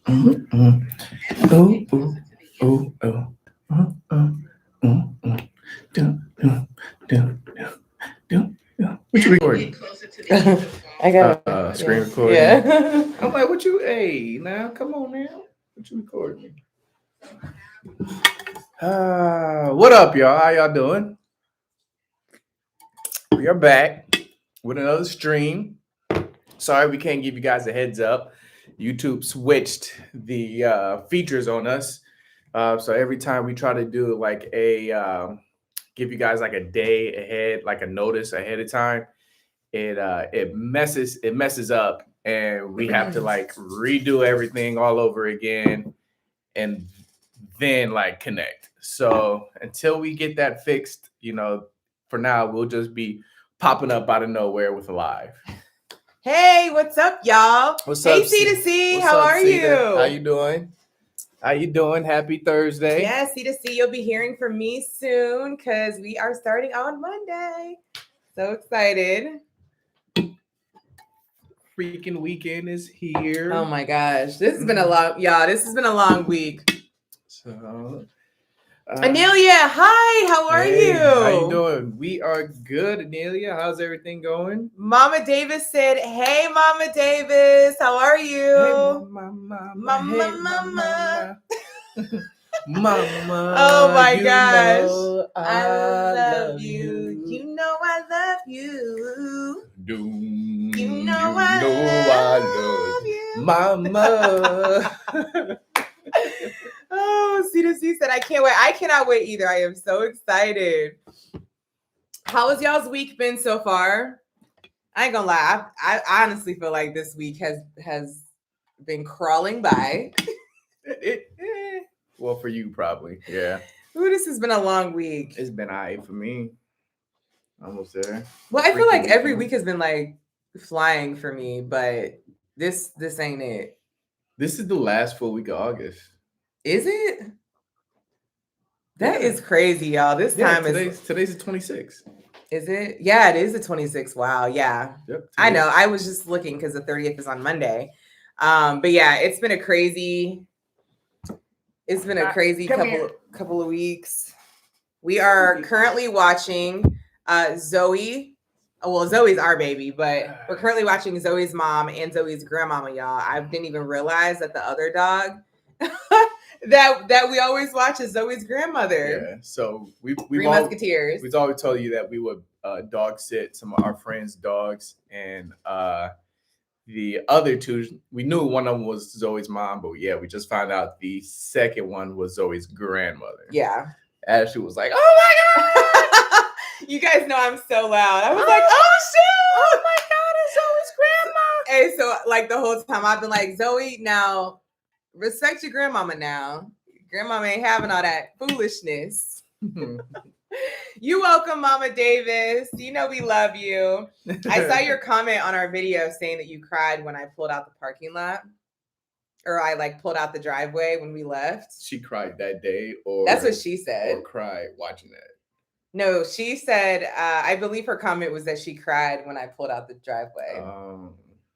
What you recording? I got Screen recording. Yeah. I'm like, what you? Hey, now come on now. What you recording? What up, y'all? How y'all doing? We are back with another stream. Sorry, we can't give you guys a heads up. YouTube switched the features on us. So every time we try to do like give you guys like a day ahead, like a notice ahead of time, it messes up, and we have to like redo everything all over again, and then like connect. So until we get that fixed, for now we'll just be popping up out of nowhere with a live. Hey, what's up, y'all? What's hey, up, C2C, What's how up, are Cedar? you? How you doing? How you doing? Happy Thursday. Yeah, C2C, you'll be hearing from me soon because we are starting on Monday. So excited. Freaking weekend is here. Oh my gosh. This has been a long week. So Anelia, hi, how are you? How you doing? We are good, Anelia. How's everything going? Mama Davis said, hey, Mama Davis, how are you? Hey, mama. Mama. Oh my gosh. I love you. You know I love you. You know I love you. Mama. Oh, C2C said, I can't wait. I cannot wait either. I am so excited. How has y'all's week been so far? I ain't gonna lie. I honestly feel like this week has been crawling by. Well, for you, probably. Yeah. Ooh, this has been a long week. It's been all right for me. Almost there. Well, I feel like every week has been like flying for me, but this ain't it. This is the last full week of August. Is it? That is crazy, y'all. This time today's the 26th. Is it? Yeah, it is the 26th. Wow. Yeah. Yep. I know. I was just looking because the 30th is on Monday. But yeah, it's been a crazy couple of weeks. We are currently watching Zoe. Well, Zoe's our baby, but we're currently watching Zoe's mom and Zoe's grandmama, y'all. I didn't even realize that the other dog that we always watch is Zoe's grandmother. Yeah. So Three Musketeers. We've always told you that we would dog sit some of our friends' dogs, and the other two, we knew one of them was Zoe's mom, but yeah, we just found out the second one was Zoe's grandmother. Yeah. Ashley was like, "Oh my god!" You guys know I'm so loud. I was like, "Oh shit! Oh my god, it's Zoe's grandma!" Hey, so like the whole time I've been like, Zoe, now respect your grandmama. Now, grandmama ain't having all that foolishness. You welcome, Mama Davis. You know we love you. I saw your comment on our video saying that you cried when I pulled out the parking lot, or I like pulled out the driveway when we left. She cried that day, or that's what she said. Or cried watching that. No, she said. I believe her comment was that she cried when I pulled out the driveway.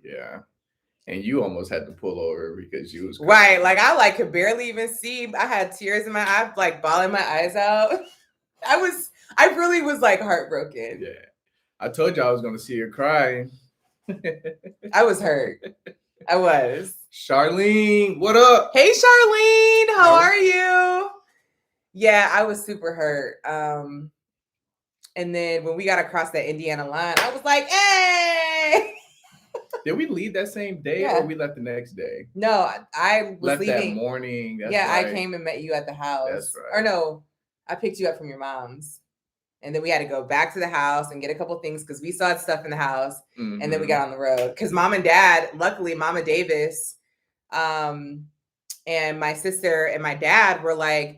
Yeah. And you almost had to pull over because you was crying. Right. Like I could barely even see. I had tears in my eyes, like bawling my eyes out. I really was like heartbroken. Yeah. I told you I was going to see her crying. I was hurt. I was. Charlene, what up? Hey, Charlene. How are you? Yeah, I was super hurt. And then when we got across that Indiana line, I was like, hey. Did we leave that same day or we left the next day? No, I was left leaving. That morning. That's right. I came and met you at the house. That's right. Or no, I picked you up from your mom's. And then we had to go back to the house and get a couple things because we still had stuff in the house. Mm-hmm. And then we got on the road. Because mom and dad, luckily, Mama Davis and my sister and my dad were like,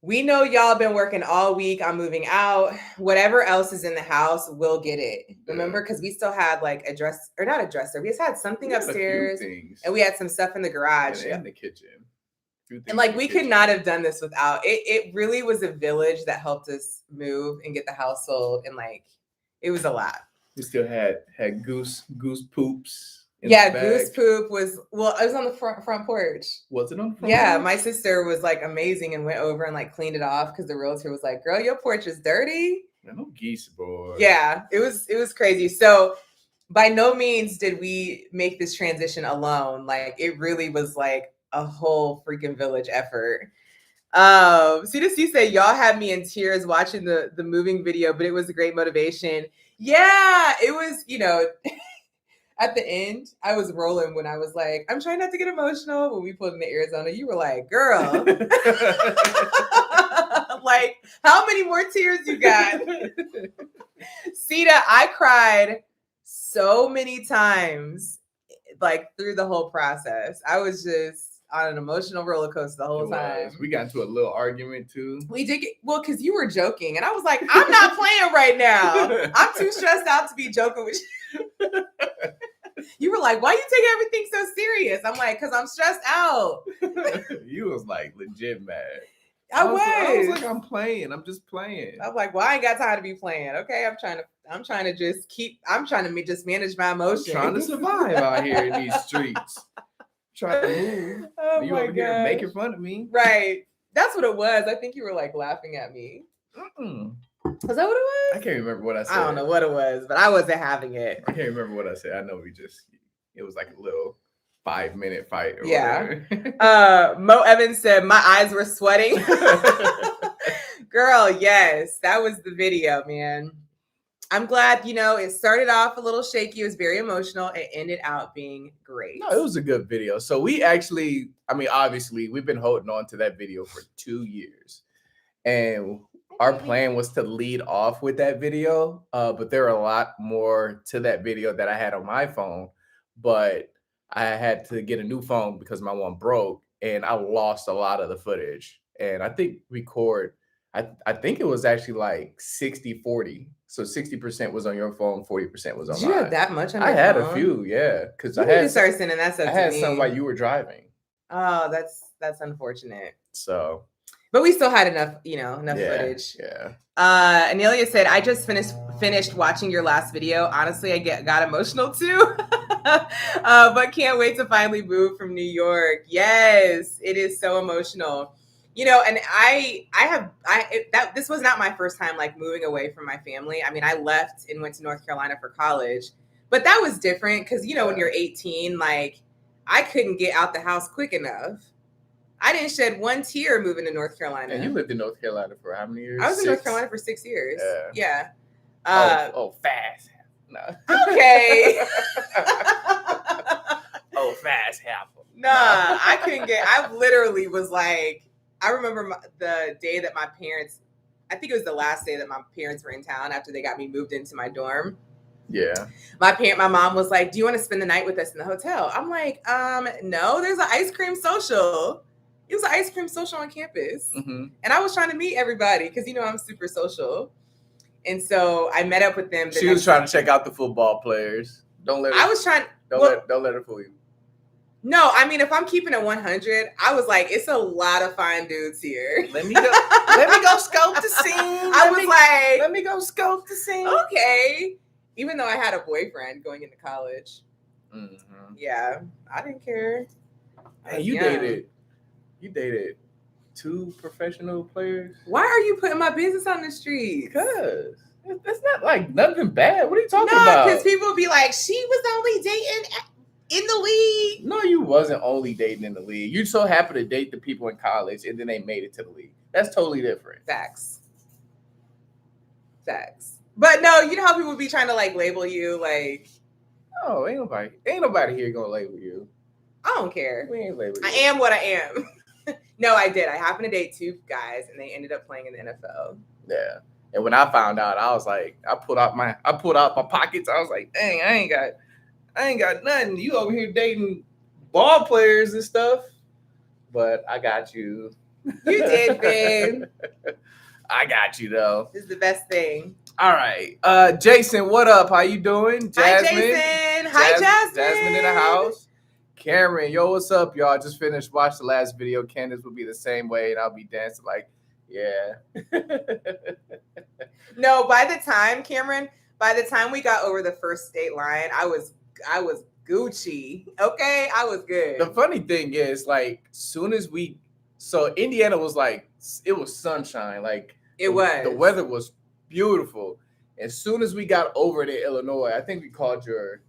we know y'all been working all week on moving out. Whatever else is in the house, we'll get it. Remember? Because we still had like a dresser. We just had something upstairs. And we had some stuff in the garage. And in the kitchen. And like we could not have done this without it. It really was a village that helped us move and get the house sold, and like it was a lot. We still had goose poops Yeah, goose poop was, well, I was on the front porch. Was it on the front Yeah, porch? my sister was like amazing and went over and like cleaned it off because the realtor was like, girl, your porch is dirty. No geese, boy. Yeah, it was crazy. So by no means did we make this transition alone. Like it really was like a whole freaking village effort. C2C said y'all had me in tears watching the moving video, but it was a great motivation. Yeah, it was, at the end, I was rolling when I was like, I'm trying not to get emotional. When we pulled into Arizona, you were like, girl, like, how many more tears you got? Sita, I cried so many times, like through the whole process. I was just on an emotional roller coaster the whole time. We got into a little argument too. We did because you were joking, and I was like, I'm not playing right now. I'm too stressed out to be joking with you. You were like, why you take everything so serious? I'm like, because I'm stressed out. You was like legit mad. I was like, I'm playing. I'm just playing. I'm like, well, I ain't got time to be playing. Okay, I'm trying to just manage my emotions. I'm trying to survive out here in these streets. Trying to move. Oh you my over here making fun of me. Right. That's what it was. I think you were like laughing at me. Was that what it was? I can't remember what I said. I don't know what it was, but I wasn't having it. I can't remember what I said. I know it was like a little 5-minute fight. Mo Evans said, my eyes were sweating. Girl, yes, that was the video, man. I'm glad, it started off a little shaky. It was very emotional. It ended out being great. No, it was a good video. So we actually, obviously, we've been holding on to that video for 2 years. And our plan was to lead off with that video. But there are a lot more to that video that I had on my phone. But I had to get a new phone because my one broke. And I lost a lot of the footage. And I think I think it was actually like 60-40. So 60% was on your phone, 40% was on mine. You have that much on your phone? I had a few, yeah. Because I had to start sending that stuff. I had some while you were driving. Oh, that's unfortunate. So, but we still had enough footage. Yeah. Anelia said, I just finished watching your last video. Honestly, I got emotional too. But can't wait to finally move from New York. Yes, it is so emotional. And this was not my first time like moving away from my family. I mean, I left and went to North Carolina for college, but that was different because, when you're 18, like I couldn't get out the house quick enough. I didn't shed one tear moving to North Carolina. And you lived in North Carolina for how many years? I was in North Carolina for 6 years. Yeah. Fast. No. Okay. Fast half. Nah, I literally was like, I remember the day that my parents, I think it was the last day that my parents were in town after they got me moved into my dorm. Yeah. My mom was like, do you want to spend the night with us in the hotel? I'm like, no, there's an ice cream social. It was an ice cream social on campus. Mm-hmm. And I was trying to meet everybody because, I'm super social. And so I met up with them. She was trying to check out the football players. Don't let her fool you. No, I mean, if I'm keeping it 100, I was like, it's a lot of fine dudes here. Let me go scope the scene. Let me go scope the scene. Okay. Even though I had a boyfriend going into college. Mm-hmm. Yeah, I didn't care. Hey, you dated 2 professional players? Why are you putting my business on the street? Because it's not like nothing bad. What are you talking about? No, because people be like, she was only dating in the league. No, you wasn't only dating in the league. You so happen to date the people in college and then they made it to the league. That's totally different. Facts. But no, you know how people be trying to like label you like. Oh, ain't nobody here gonna label you. I don't care. We ain't label you. I am what I am. No, I did. I happened to date 2 guys and they ended up playing in the NFL. Yeah. And when I found out, I was like, I pulled out my pockets. I was like, dang, I ain't got nothing. You over here dating ball players and stuff. But I got you. You did, babe. I got you though. This is the best thing. All right. Jason, what up? How you doing? Jasmine. Hi, Jasmine. Jasmine in the house. Cameron, yo, what's up, y'all? Just finished watch the last video. Candace will be the same way, and I'll be dancing like, yeah. No, by the time we got over the first state line, I was Gucci. Okay, I was good. The funny thing is, like, soon as so Indiana was like, it was sunshine. Like, It was. The weather was beautiful. As soon as we got over to Illinois, I think we called your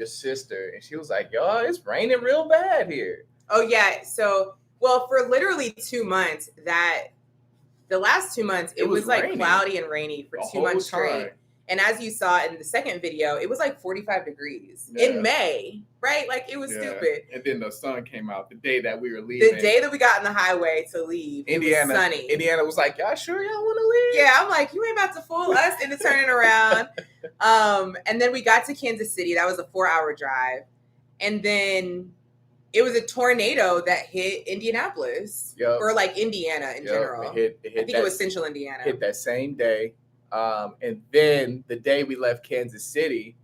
sister, and she was like, "Yo, it's raining real bad here." Oh yeah. So, well, for literally 2 months, the last 2 months, it was like raining. Cloudy and rainy for The 2 months whole time. straight. And as you saw in the second video, it was like 45 degrees Yeah. in May, right? Like, it was stupid. And then the sun came out the day that we were leaving. The day that we got on the highway to leave, Indiana, it was sunny. Indiana was like, "Y'all sure y'all want to leave?" Yeah, I'm like, you ain't about to fool us into turning around. And then we got to Kansas City. That was a 4-hour drive. And then it was a tornado that hit Indianapolis. Yep. Or like Indiana in general. It hit I think it was central Indiana. Hit that same day. And then the day we left Kansas City,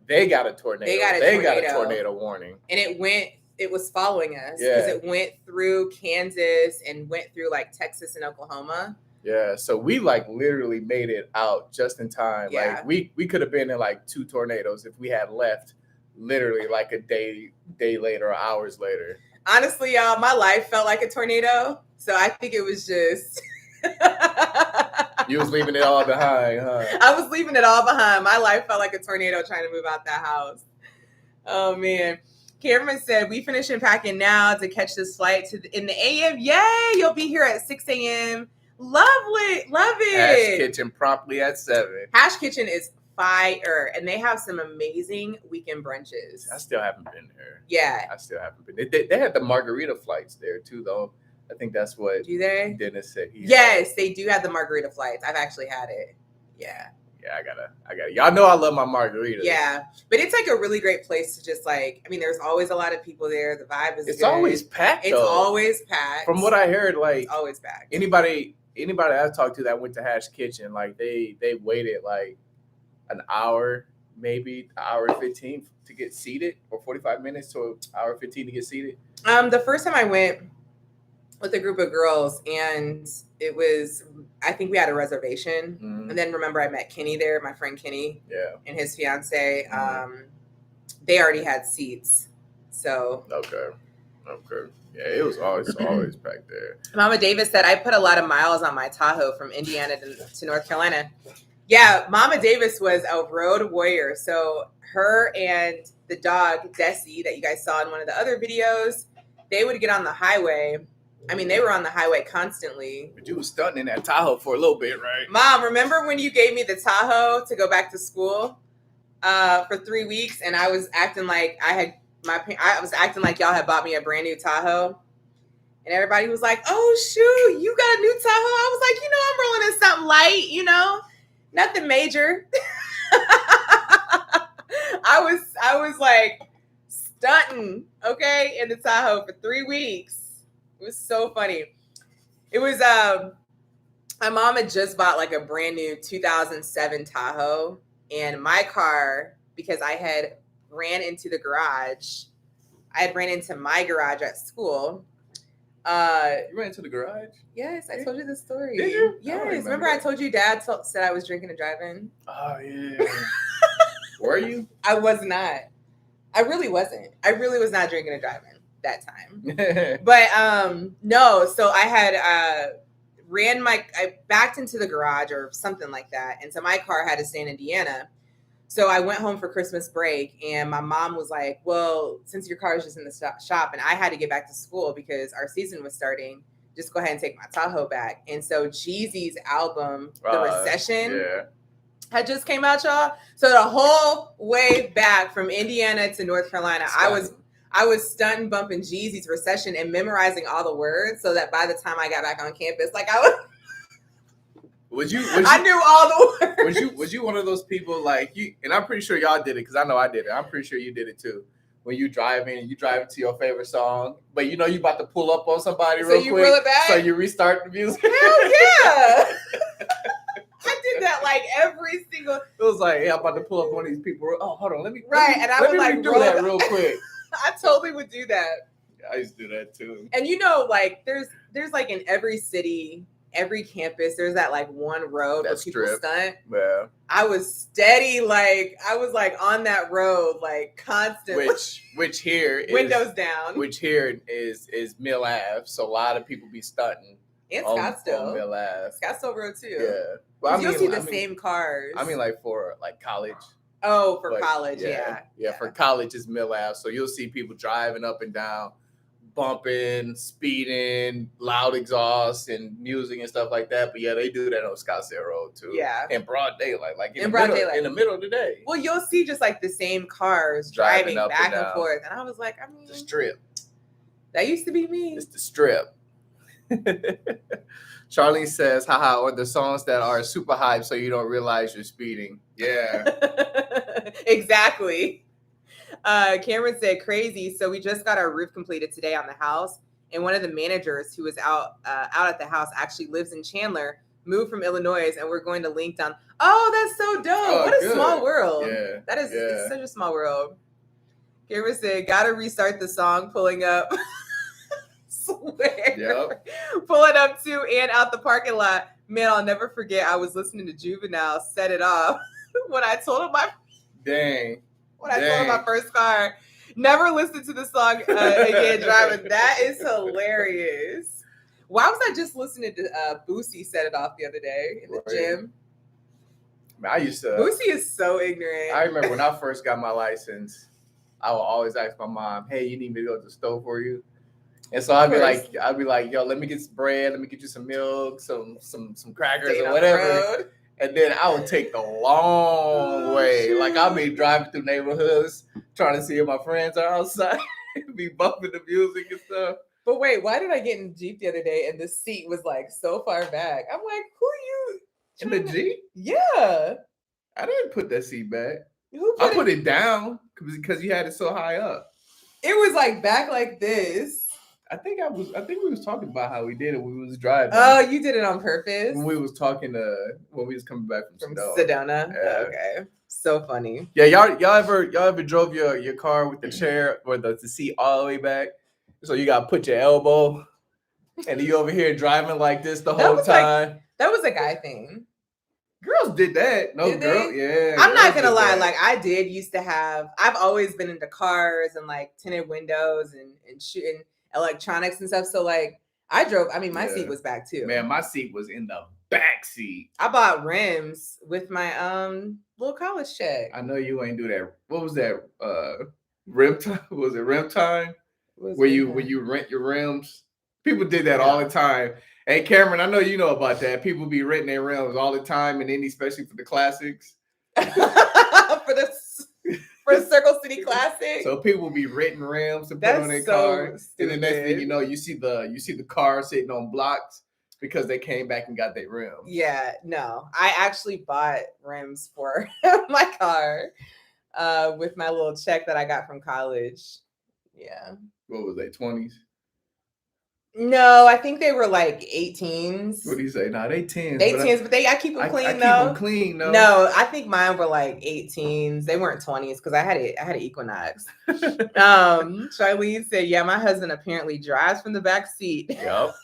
they got a tornado. They got a tornado warning. And it was following us because it went through Kansas and went through like Texas and Oklahoma. Yeah, so we like literally made it out just in time. Yeah. Like we could have been in like 2 tornadoes if we had left literally like a day later or hours later. Honestly, y'all, my life felt like a tornado. So I think it was just You was leaving it all behind, huh? I was leaving it all behind. My life felt like a tornado trying to move out that house. Oh man. Cameron said, "We finishing packing now to catch this flight in the AM. Yay! You'll be here at 6 a.m. Lovely. Love it. Hash Kitchen promptly at 7. Hash Kitchen is fire, and they have some amazing weekend brunches. I still haven't been there. Yeah. I still haven't been. They had the margarita flights there too, though. I think that's what Do they? Dennis said. Yes, they do have the margarita flights. I've actually had it. Yeah. Yeah, I gotta. Y'all know I love my margaritas. Yeah, but it's like a really great place to just like. I mean, there's always a lot of people there. The vibe is. It's good. always packed. It's always packed. From what I heard, like it's always packed. Anybody I've talked to that went to Hash Kitchen, like they waited like an hour, maybe an hour and 15 to get seated, or 45 minutes to an hour and 15 to get seated. The first time I went with a group of girls, and it was, I think we had a reservation. Mm-hmm. And then remember I met Kenny there, my friend Kenny. Yeah. And his fiance. Mm-hmm. They already had seats. So. Okay. Yeah, it was always packed there. Mama Davis said, "I put a lot of miles on my Tahoe from Indiana to North Carolina." Yeah, Mama Davis was a road warrior. So her and the dog, Desi, that you guys saw in one of the other videos, they would get on the highway. I mean, they were on the highway constantly. But you was stunting in that Tahoe for a little bit, right? Mom, remember when you gave me the Tahoe to go back to school for 3 weeks, and I was acting like y'all had bought me a brand new Tahoe, and everybody was like, "Oh shoot, you got a new Tahoe?" I was like, I'm rolling in something light, nothing major. I was like stunting, okay, in the Tahoe for 3 weeks. It was so funny. It was my mom had just bought like a brand new 2007 Tahoe, and my car, because I had ran into the garage. I had ran into my garage at school. You ran into the garage? Yes, I told you this story. Did you? Yes. Remember I told you Dad said I was drinking and driving? Oh, yeah. Were you? I was not. I really wasn't. I really was not drinking and driving that time. But no, so I had I backed into the garage or something like that. And so my car had to stay in Indiana. So I went home for Christmas break, and my mom was like, "Well, since your car is just in the shop and I had to get back to school because our season was starting, just go ahead and take my Tahoe back." And so Jeezy's album, The Recession, had just came out, y'all. So the whole way back from Indiana to North Carolina, I was stunting, bumping Jeezy's Recession and memorizing all the words so that by the time I got back on campus, like I knew all the words. Was you one of those people like you? And I'm pretty sure y'all did it because I know I did it. I'm pretty sure you did it too. When you drive to your favorite song, but you about to pull up on somebody real quick. So you reel it back? So you restart the music? Hell yeah! I did that like every single. It was like, hey, I'm about to pull up on these people. Oh, hold on, let me. And I would like do that real quick. I totally would do that. Yeah, I used to do that too. And like there's like in every city every campus, there's that like one road where people stunt. Yeah. I was steady, like I was like on that road, like constantly. Which here windows is, down. Which here is Mill Ave, so a lot of people be stunting. And Scottsdale. On Mill Ave. Scottsdale Road too. Yeah. Well, you'll see the same cars. I mean, like for like college. Oh, for college, yeah. For college is Mill Ave, so you'll see people driving up and down, bumping, speeding, loud exhaust and music and stuff like that. But yeah, they do that on Scottsdale Road too. Yeah. In broad daylight, like in the middle of the day. Well, you'll see just like the same cars driving back and forth. And I was like, I mean, the strip. That used to be me. It's the strip. Charlene says, haha, or the songs that are super hype so you don't realize you're speeding. Yeah. Exactly. Cameron said, crazy. So we just got our roof completed today on the house. And one of the managers who was out at the house actually lives in Chandler, moved from Illinois, and we're going to Linktown. Oh, that's so dope. Oh, what a small world. Yeah. That is it's such a small world. Cameron said, gotta restart the song, pulling up. Swear. Yep. Pulling up to and out the parking lot. Man, I'll never forget. I was listening to Juvenile Set It Off when I told him I told him my first car. Never listened to the song again driving. That is hilarious. Why was I just listening to Boosie Set It Off the other day in the gym? Man, I used to. Boosie is so ignorant. I remember when I first got my license, I would always ask my mom, "Hey, you need me to go to the store for you?" And so I'd be like, yo, let me get some bread, let me get you some milk, some crackers or whatever. And then I would take the long way. Shoot. Like I'd be driving through neighborhoods trying to see if my friends are outside, be bumping the music and stuff. But wait, why did I get in the Jeep the other day and the seat was like so far back? I'm like, who are you? In the Jeep? Yeah. I didn't put that seat back. I put it down because you had it so high up. It was like back like this. I think we was talking about how we did it when we was driving. Oh, you did it on purpose? When we was talking when we was coming back from Sedona. Yeah. Okay. So funny. Yeah, y'all ever drove your car with the chair or the seat all the way back? So you gotta put your elbow and you over here driving like this the whole time. That was a guy thing. Girls did that. No, girl. Yeah. I'm not gonna lie. Like I did used to have. I've always been into cars and like tinted windows and shooting electronics and stuff. So like I drove. I mean, my seat was back too. Man, my seat was in the back seat. I bought rims with my little college check. I know you ain't do that. What was that? Rim time? Was it rim time? Where you rent your rims? People did that all the time. Hey, Cameron, I know you know about that. People be renting their rims all the time, and then especially for the classics. for the Circle City Classic. So people be renting rims to put on their car. Stupid. And the next thing you know, you see the car sitting on blocks because they came back and got their rims. Yeah, no. I actually bought rims for my car with my little check that I got from college. Yeah. What was they, 20s? No, I think they were like 18s. What do you say? Nah, they 10s. They 10s, but I keep them clean though. I keep them clean though. No, I think mine were like 18s. They weren't 20s because I had an Equinox. Charlene said, "Yeah, my husband apparently drives from the back seat." Yep.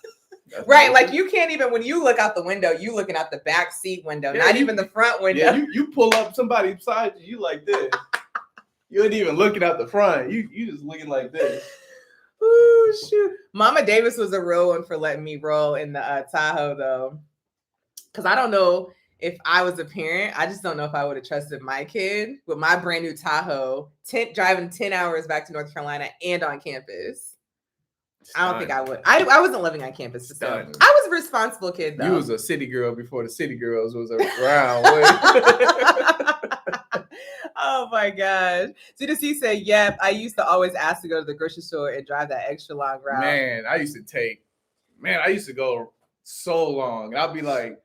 Right, like you can't even when you look out the window, you looking out the back seat window, not even the front window. Yeah, you pull up somebody beside you like this. You ain't even looking out the front. You just looking like this. Oh shoot! Mama Davis was a real one for letting me roll in the Tahoe though, because I don't know if I was a parent. I just don't know if I would have trusted my kid with my brand new Tahoe, driving 10 hours back to North Carolina and on campus. I don't think I would. I wasn't living on campus. So I was a responsible kid though. You was a city girl before the city girls was around. Oh my gosh. C2C said, yep, I used to always ask to go to the grocery store and drive that extra long route. Man, I used to go so long. I'll be like,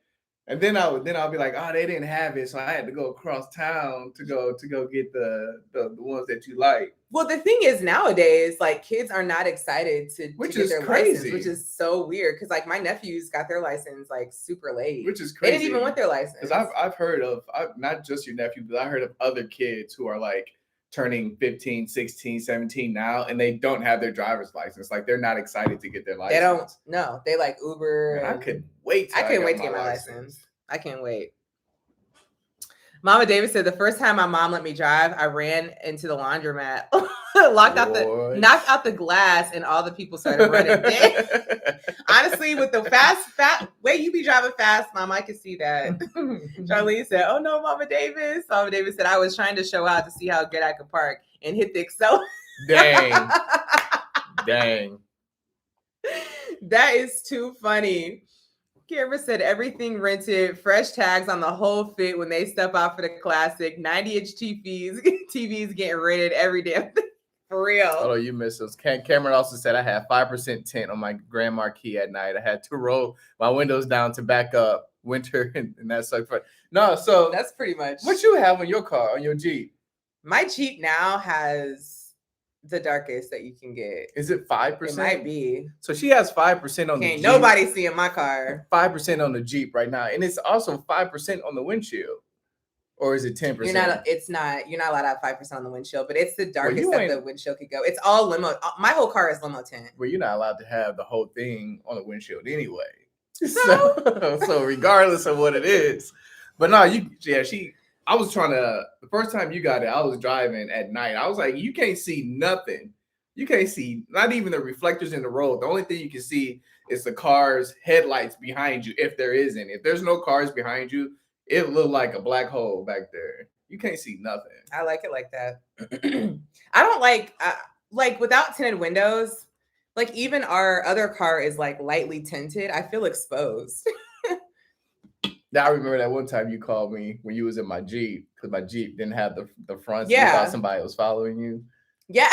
and then I'll be like, oh, they didn't have it. So I had to go across town to go get the ones that you like. Well, the thing is nowadays, like kids are not excited to get their license, which is so weird. Cause like my nephews got their license like super late. Which is crazy. They didn't even want their license. Cause I've heard of, not just your nephew, but I heard of other kids who are like turning 15, 16, 17 now, and they don't have their driver's license. Like, they're not excited to get their license. They don't. No, they like Uber. Man, I couldn't wait. I couldn't wait to get my license. I can't wait. Mama Davis said the first time my mom let me drive, I ran into the laundromat, knocked out the glass, and all the people started running. Honestly, with the fast way you be driving fast, Mom, I can see that. Charlene said, "Oh no, Mama Davis." Mama Davis said, "I was trying to show out to see how good I could park and hit the accelerator." Dang. That is too funny. Kira said everything rented, fresh tags on the whole fit when they step out for the classic 90-inch TVs getting rented every damn thing. For real. Oh, you missed those. Cameron also said I had 5% tint on my Grand Marquis at night. I had to roll my windows down to back up winter, and that's so fun. No, so that's pretty much what you have on your car, on your Jeep. My Jeep now has the darkest that you can get. Is it 5%? It might be. So she has 5% on the Jeep. Can't nobody see in my car. 5% on the Jeep right now, and it's also 5% on the windshield. Or is it 10%? You're not allowed to have 5% on the windshield, but it's the darkest that the windshield could go. It's all limo. My whole car is limo tint. Well, you're not allowed to have the whole thing on the windshield anyway. So regardless of what it is. But no, I was trying to, the first time you got it, I was driving at night. I was like, you can't see nothing. You can't see, not even the reflectors in the road. The only thing you can see is the car's headlights behind you, if there is any. If there's no cars behind you, it looked like a black hole back there. You can't see nothing. I like it like that. I don't like without tinted windows, like even our other car is like lightly tinted. I feel exposed. Now I remember that one time you called me when you was in my Jeep, because my Jeep didn't have the front. Yeah. You thought somebody was following you. Yeah.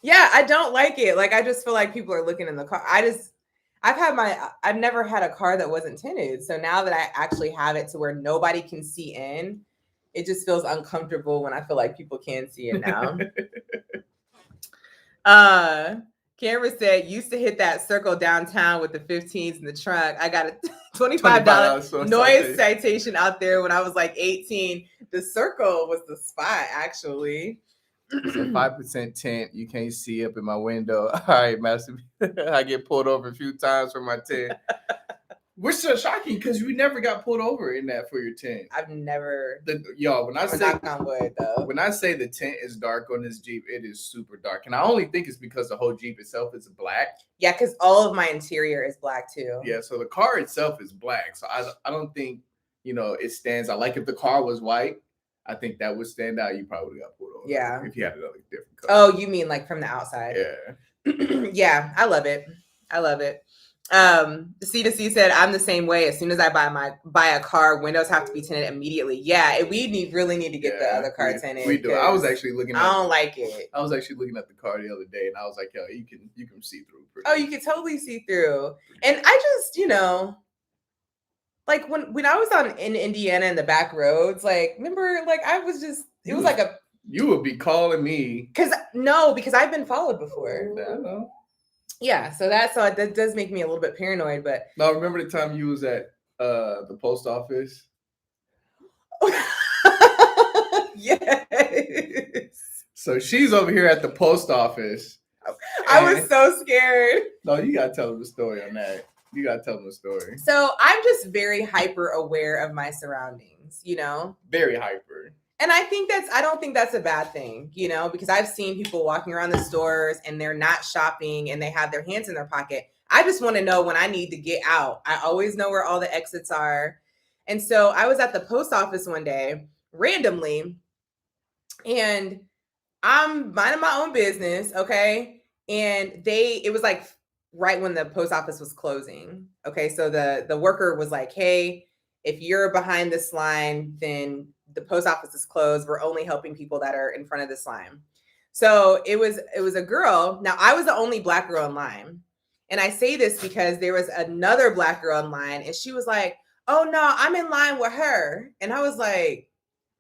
Yeah, I don't like it. Like, I just feel like people are looking in the car. I've never had a car that wasn't tinted. So now that I actually have it to where nobody can see in, it just feels uncomfortable when I feel like people can see it now. Cameron said, used to hit that circle downtown with the 15s in the trunk. I got a $25 noise citation out there when I was like 18. The circle was the spot, actually. So 5% tint. You can't see up in my window. All right, Master. I get pulled over a few times for my tint. Which is so shocking because we never got pulled over in that for your tint. I've never. When I say knock on wood, though. When I say the tint is dark on this Jeep, it is super dark, and I only think it's because the whole Jeep itself is black. Yeah, because all of my interior is black too. Yeah, so the car itself is black, so I don't think it stands out. Like if the car was white, I think that would stand out. You probably got pulled over. Yeah, if you had another different color. Oh, you mean like from the outside? Yeah. Yeah, I love it. I love it. C2C said, I'm the same way. As soon as I buy a car, windows have to be tinted immediately. Yeah, we really need to get the other car tinted. We do. I was actually looking at I don't like it. I was actually looking at the car the other day and I was like, yo, you can see through pretty you can totally see through. And I just, like when I was in Indiana in the back roads, like remember, like I was just it was like a you would be calling me. Because I've been followed before. Yeah, I know. Yeah, so that does make me a little bit paranoid, but no, remember the time you was at the post office? Yes. So she's over here at the post office. I was so scared. No, you gotta tell them the story on that. You gotta tell them the story. So I'm just very hyper aware of my surroundings, Very hyper. And I don't think that's a bad thing, because I've seen people walking around the stores and they're not shopping and they have their hands in their pocket. I just want to know when I need to get out. I always know where all the exits are. And so I was at the post office one day randomly and I'm minding my own business. Okay. And it was like right when the post office was closing. Okay. So the worker was like, hey, if you're behind this line, then the post office is closed. We're only helping people that are in front of this line. So it was a girl. Now I was the only Black girl in line. And I say this because there was another Black girl in line and she was like, oh no, I'm in line with her. And I was like,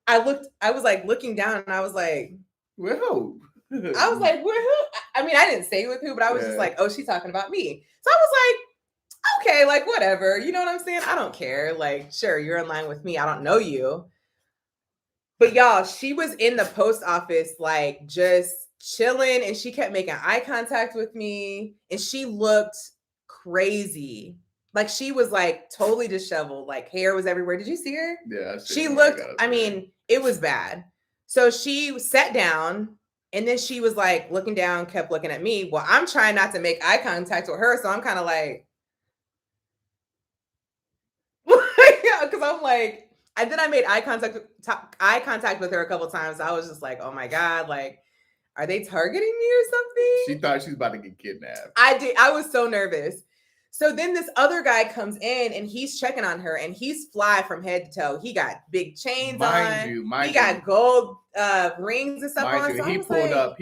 I was like looking down and I was like, with who? I was like, with who? I mean, I didn't say with who, but I was just like, oh, she's talking about me. So I was like, okay, like whatever. You know what I'm saying? I don't care. Like, sure, you're in line with me. I don't know you. But y'all, she was in the post office, like just chilling, and she kept making eye contact with me, and she looked crazy. Like she was like totally disheveled, like hair was everywhere. Did you see her? Yeah, she looked. I mean, it was bad. So she sat down, and then she was like looking down, kept looking at me. Well, I'm trying not to make eye contact with her, so I'm kind of like, because I'm like. And then I made eye contact with her a couple times. I was just like, oh my God, like, are they targeting me or something? She thought she was about to get kidnapped. I did. I was so nervous. So then this other guy comes in and he's checking on her, and he's fly from head to toe. He got big chains on. He got gold rings and stuff on. So he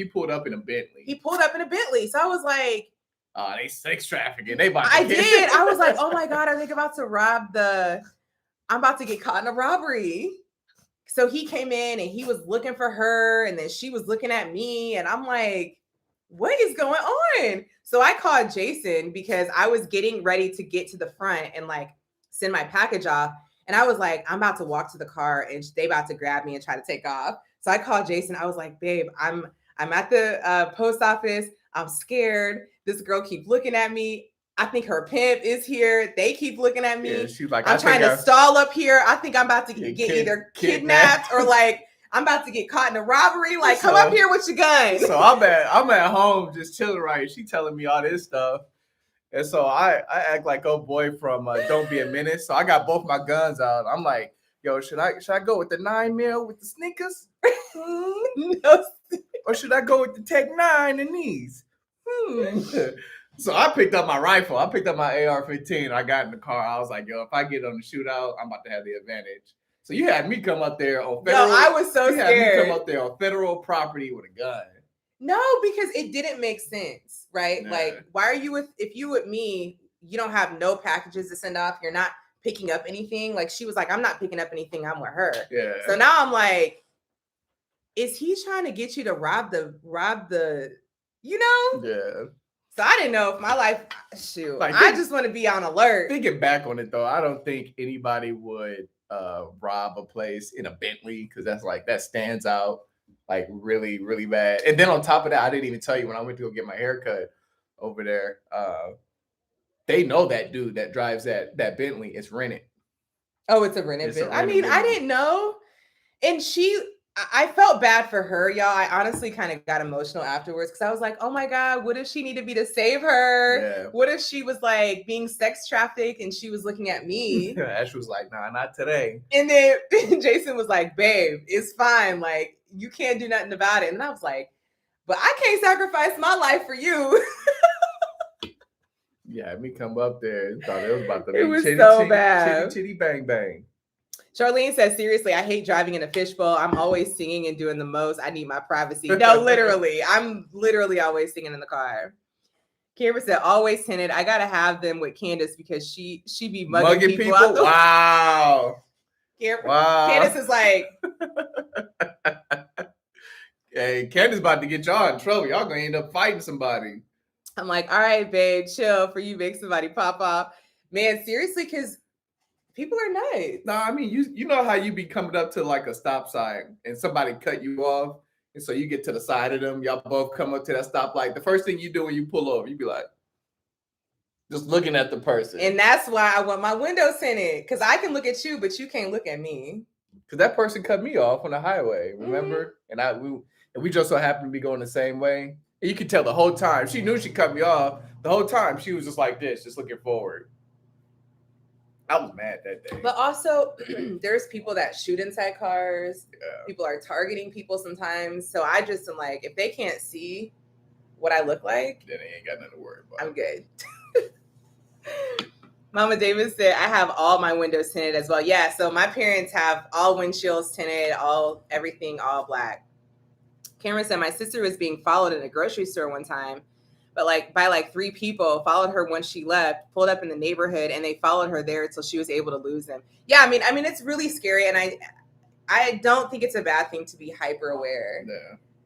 pulled up in a Bentley. So I was like, oh, they sex trafficking. They about to I was like, oh my God, are they about to rob I'm about to get caught in a robbery. So he came in and he was looking for her, and then she was looking at me, and I'm like, what is going on? So I called Jason because I was getting ready to get to the front and like send my package off. And I was like, I'm about to walk to the car and they about to grab me and try to take off. So I called Jason. I was like, babe, I'm at the post office. I'm scared. This girl keep looking at me. I think her pimp is here. They keep looking at me. Yeah, she's like, I'm trying to stall up here. I think I'm about to get either kidnapped or like I'm about to get caught in a robbery. Like, come up here with your gun. So I'm at home just chilling, right? She telling me all this stuff. And so I act like old boy from Don't Be a Menace. So I got both my guns out. I'm like, yo, should I go with the 9mm with the sneakers? No. Or should I go with the Tech 9 and these? So I picked up my rifle. I picked up my AR-15. I got in the car. I was like, yo, if I get on the shootout, I'm about to have the advantage. So you had me come up there on federal. No, I was so scared. You had me come up there on federal property with a gun. No, because it didn't make sense, right? Nah. Like, why are you if you with me, you don't have no packages to send off. You're not picking up anything. Like she was like, I'm not picking up anything. I'm with her. Yeah. So now I'm like, is he trying to get you to rob the, you know? Yeah. So I didn't know if my life, shoot, like, I just want to be on alert. Thinking back on it though, I don't think anybody would rob a place in a Bentley because that stands out like really, really bad. And then on top of that, I didn't even tell you when I went to go get my haircut over there, they know that dude that drives that Bentley is rented. Oh, it's a rented Bentley. I mean, I didn't know. And I felt bad for her, y'all. I honestly kind of got emotional afterwards because I was like, oh my God, what if she needed me to save her? Yeah. What if she was like being sex trafficked and she was looking at me? Ash was like, nah, not today. And then Jason was like, babe, it's fine. Like, you can't do nothing about it. And I was like, but I can't sacrifice my life for you. Yeah, me come up there and thought it was about to be it was so bad. Chitty bang bang. Charlene says, seriously, I hate driving in a fishbowl. I'm always singing and doing the most. I need my privacy. No, literally. I'm literally always singing in the car. Cameron said, always tinted. I got to have them with Candace because she be mugging people. Wow. Wow. Candace is like. Hey, Candace about to get y'all in trouble. Y'all going to end up fighting somebody. I'm like, all right, babe, chill for you make somebody pop off. Man, seriously, because people are nuts. No, I mean, you know how you be coming up to like a stop sign and somebody cut you off. And so you get to the side of them. Y'all both come up to that stoplight. The first thing you do when you pull over, you be like, just looking at the person. And that's why I want my windows tinted. Because I can look at you, but you can't look at me. Because that person cut me off on the highway, remember? Mm-hmm. And we just so happened to be going the same way. And you could tell the whole time. She knew she cut me off. The whole time she was just like this, just looking forward. I was mad that day. But also, there's people that shoot inside cars. Yeah. People are targeting people sometimes. So I just am like, if they can't see what I look like, then they ain't got nothing to worry about. I'm good. Mama Davis said, I have all my windows tinted as well. Yeah, so my parents have all windshields tinted, everything all black. Cameron said, my sister was being followed in a grocery store one time, but by 3 people, followed her once she left, pulled up in the neighborhood, and they followed her there until she was able to lose them. Yeah, I mean, it's really scary, and I don't think it's a bad thing to be hyper aware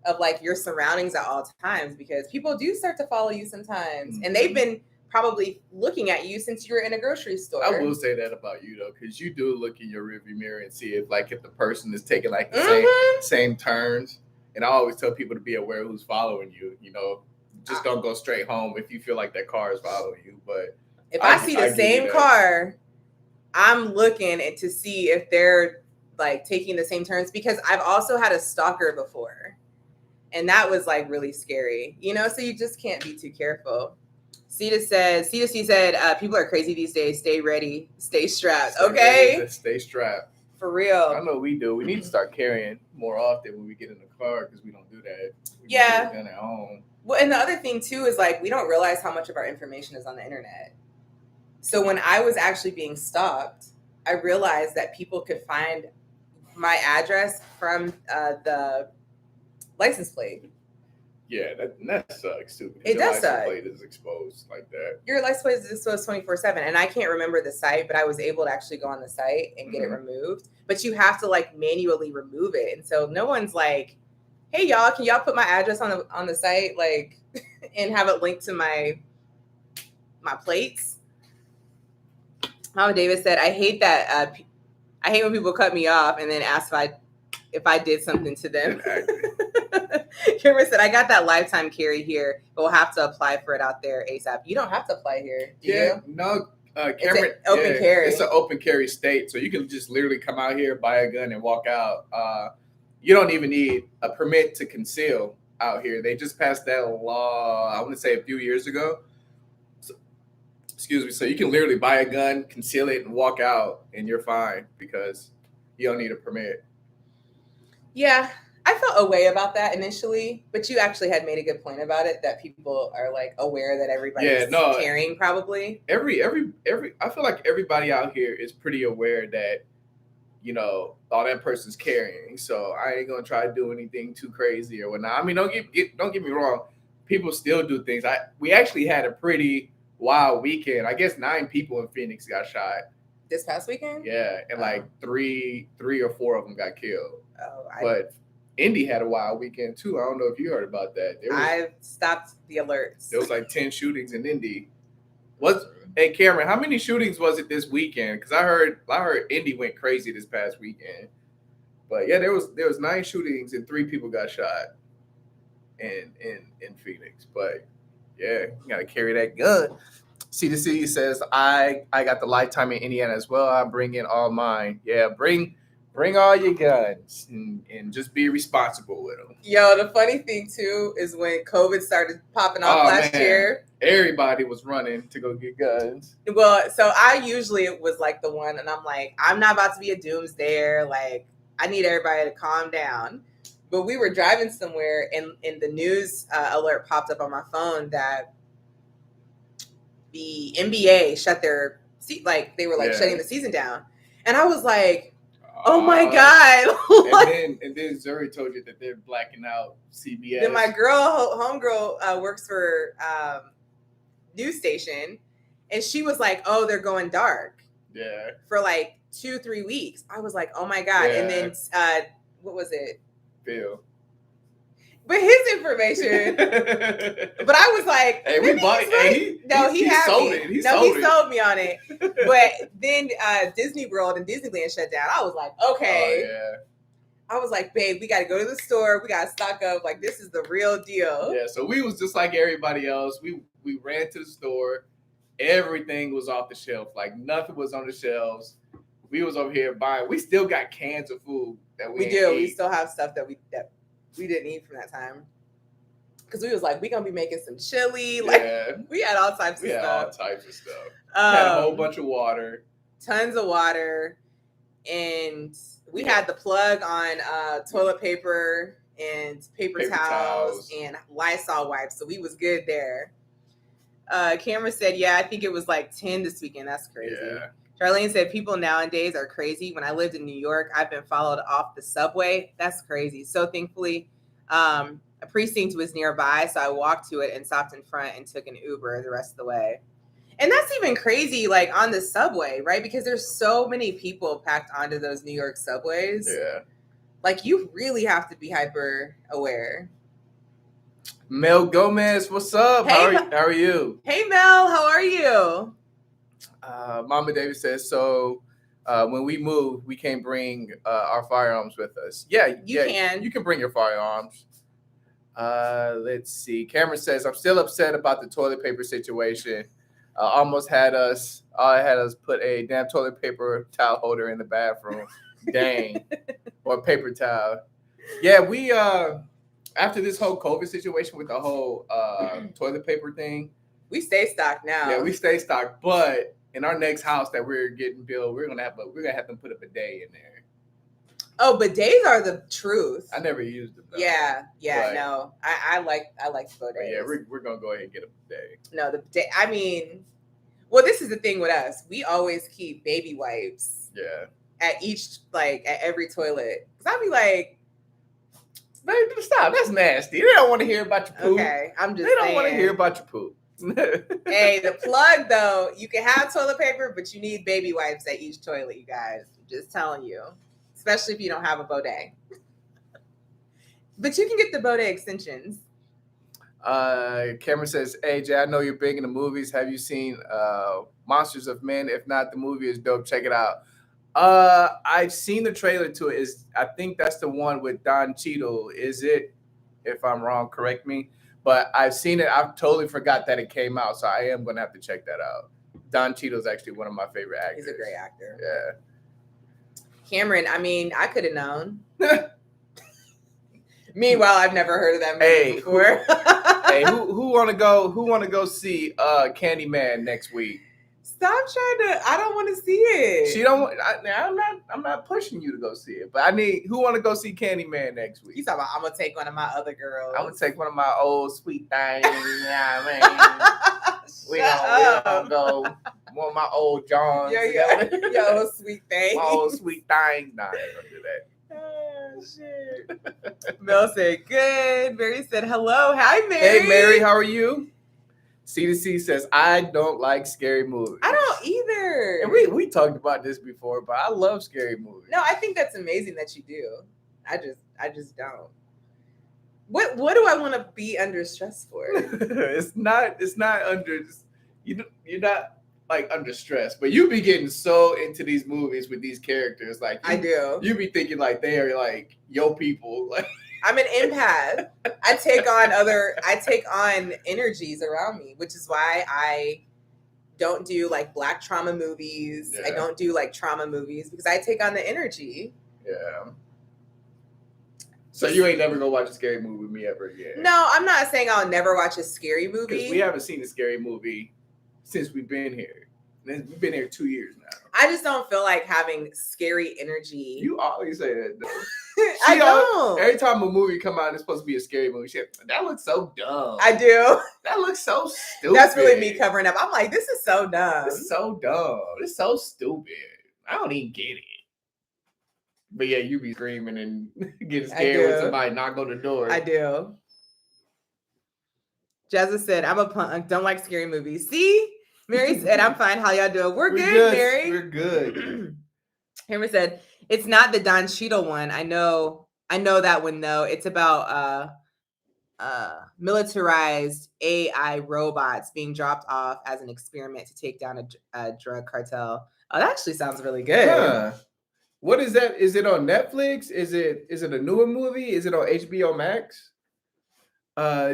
of like your surroundings at all times because people do start to follow you sometimes, and they've been probably looking at you since you were in a grocery store. I will say that about you though, because you do look in your rearview mirror and see if the person is taking like the same turns. And I always tell people to be aware of who's following you. Just don't go straight home if you feel like that car is following you. But if I see the same car, I'm looking to see if they're like taking the same turns, because I've also had a stalker before, and that was like really scary, so you just can't be too careful. C2C said, people are crazy these days. Stay ready, stay strapped. Stay strapped. For real. I know we do. We need to start carrying more often when we get in the car, because we don't do that. We yeah. Done at home. Well, and the other thing too is like we don't realize how much of our information is on the internet. So when I was actually being stalked, I realized that people could find my address from the license plate. Yeah, that sucks too. It does suck. Your license plate is exposed like that. Your license plate is exposed 24/7, and I can't remember the site, but I was able to actually go on the site and get it removed. But you have to like manually remove it, and so no one's like, "Hey y'all, can y'all put my address on the site, like, and have it linked to my plates?" Mama Davis said, "I hate that. I hate when people cut me off and then ask if I did something to them." Kimber said, "I got that lifetime carry here, but we'll have to apply for it out there ASAP." You don't have to apply here, do you? No. Cameron, it's an open carry. It's an open carry state, so you can just literally come out here, buy a gun, and walk out. You don't even need a permit to conceal out here. They just passed that law, I want to say a few years ago. So you can literally buy a gun, conceal it, and walk out, and you're fine because you don't need a permit. Yeah, I felt a way about that initially, but you actually had made a good point about it, that people are like aware that everybody's carrying probably. I feel like everybody out here is pretty aware that, that person's carrying. So I ain't gonna try to do anything too crazy or whatnot. I mean, don't get me wrong. People still do things. We actually had a pretty wild weekend. I guess 9 people in Phoenix got shot this past weekend. Yeah, and like three or 4 of them got killed. But Indy had a wild weekend too. I don't know if you heard about that. I've stopped the alerts. There was like 10 shootings in Indy. Hey Cameron, how many shootings was it this weekend? Because I heard Indy went crazy this past weekend. But yeah, there was 9 shootings and 3 people got shot in Phoenix. But yeah, you gotta carry that gun. C2C says, I got the lifetime in Indiana as well. I bring in all mine. Yeah, bring all your guns and just be responsible with them. Yo, the funny thing too is when COVID started popping off last year, everybody was running to go get guns. Well, so I usually was like the one, and I'm like, I'm not about to be a doomsdayer. Like, I need everybody to calm down. But we were driving somewhere, and the news alert popped up on my phone that the NBA shut their they were shutting the season down, and I was like, oh my God. and then Zuri told you that they're blacking out CBS. Then my homegirl works for news station, and she was like, oh, they're going dark. Yeah. For like 2-3 weeks. I was like, oh my God. Yeah. And then what was it? Phil. But his information. But I was like, hey, we bought it. Right. He sold it. He sold me on it. But then Disney World and Disneyland shut down. I was like, okay. Oh, yeah. I was like, babe, we got to go to the store. We got to stock up. Like, this is the real deal. Yeah, so we was just like everybody else. We ran to the store. Everything was off the shelf. Like, nothing was on the shelves. We was over here buying. We still got cans of food that we do. We still have stuff that we didn't eat from that time. Because we was like, we going to be making some chili. Like, we had all types of stuff. We had all types of stuff. Had a whole bunch of water. Tons of water. And we had the plug on toilet paper and paper towels and Lysol wipes. So we was good there. Cameron said, yeah, I think it was like 10 this weekend. That's crazy. Yeah. Charlene said, people nowadays are crazy. When I lived in New York, I've been followed off the subway. That's crazy. So thankfully, a precinct was nearby. So I walked to it and stopped in front and took an Uber the rest of the way. And that's even crazy, like on the subway, right? Because there's so many people packed onto those New York subways. Yeah. Like, you really have to be hyper aware. Mel Gomez, what's up? Hey, how are you? Hey, Mel, how are you? you. Mama David says, so when we move, we can't bring our firearms with us. Yeah, You can. You can bring your firearms. Let's see. Cameron says, I'm still upset about the toilet paper situation. Almost had us put a damn toilet paper towel holder in the bathroom. Dang. Or paper towel. Yeah, we after this whole COVID situation with the whole toilet paper thing, we stay stocked now. Yeah, we stay stocked, but in our next house that we're getting built, we're gonna have them put a bidet in there. Oh, bidets are the truth. I never used them though. Yeah, no. I like bidets. Yeah, we're gonna go ahead and get a bidet. No, the bidet, I mean, well, this is the thing with us. We always keep baby wipes. Yeah. At every toilet. Cause I'll be like, baby, stop. That's nasty. They don't want to hear about your poop. Okay, I'm just They don't want to hear about your poop. Hey, the plug though, you can have toilet paper, but you need baby wipes at each toilet, you guys. I'm just telling you. Especially if you don't have a bidet. But you can get the bidet extensions. Cameron says, hey Jay, I know you're big into movies. Have you seen Monsters of Men? If not, the movie is dope. Check it out. I've seen the trailer to it. I think that's the one with Don Cheadle. Is it? If I'm wrong, correct me. But I've seen it. I've totally forgot that it came out, so I am gonna have to check that out. Don Cheadle is actually one of my favorite actors. He's a great actor. Yeah. Cameron, I mean, I could have known. Meanwhile, I've never heard of that movie before. Hey, who want to go? Who want to go see Candyman next week? Stop trying to. I don't want to see it. She don't. I'm not pushing you to go see it, but I need. Who want to go see Candyman next week? You talking about? I'm gonna take one of my other girls. I'm gonna take one of my old sweet things. You know what I mean? we don't go. One of my old Johns. Your old sweet thing. My old sweet thing. Nah, I ain't gonna do that. Oh shit. Mel said good. Mary said hello. Hi, Mary. Hey, Mary, how are you? C2C says, I don't like scary movies. I don't either. And we talked about this before, but I love scary movies. No, I think that's amazing that you do. I just don't. What do I want to be under stress for? It's not under you're not like under stress, but you be getting so into these movies with these characters. Like I do. You be thinking like they are like yo people. Like I'm an empath. I take on energies around me, which is why I don't do like black trauma movies. Yeah. I don't do like trauma movies because I take on the energy. Yeah. So you ain't never gonna watch a scary movie with me ever again? No, I'm not saying I'll never watch a scary movie. Because we haven't seen a scary movie since we've been here. We've been here 2 years now. I just don't feel like having scary energy. You always say that, though. I don't. Every time a movie come out, it's supposed to be a scary movie. That looks so dumb. I do. That looks so stupid. That's really me covering up. I'm like, this is so dumb. It's so dumb. It's so stupid. I don't even get it. But yeah, you be screaming and getting scared when somebody knock on the door. I do. Jazza said, I'm a punk. Don't like scary movies. See? Mary said, I'm fine. How y'all doing? We're good, Mary. We're good. Henry said, it's not the Don Cheadle one. I know that one though. It's about militarized AI robots being dropped off as an experiment to take down a drug cartel. Oh, that actually sounds really good. Yeah. What is that? Is it on Netflix? Is it a newer movie? Is it on HBO Max?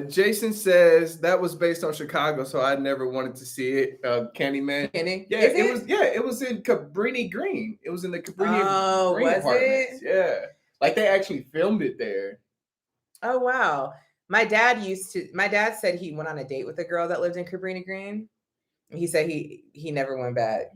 Jason says that was based on Chicago, so I never wanted to see it. Candyman. Yeah, it was. Yeah, it was in Cabrini Green. It was in the Cabrini Green apartments. Yeah, like they actually filmed it there. Oh wow! My dad said he went on a date with a girl that lived in Cabrini Green. He said he never went back.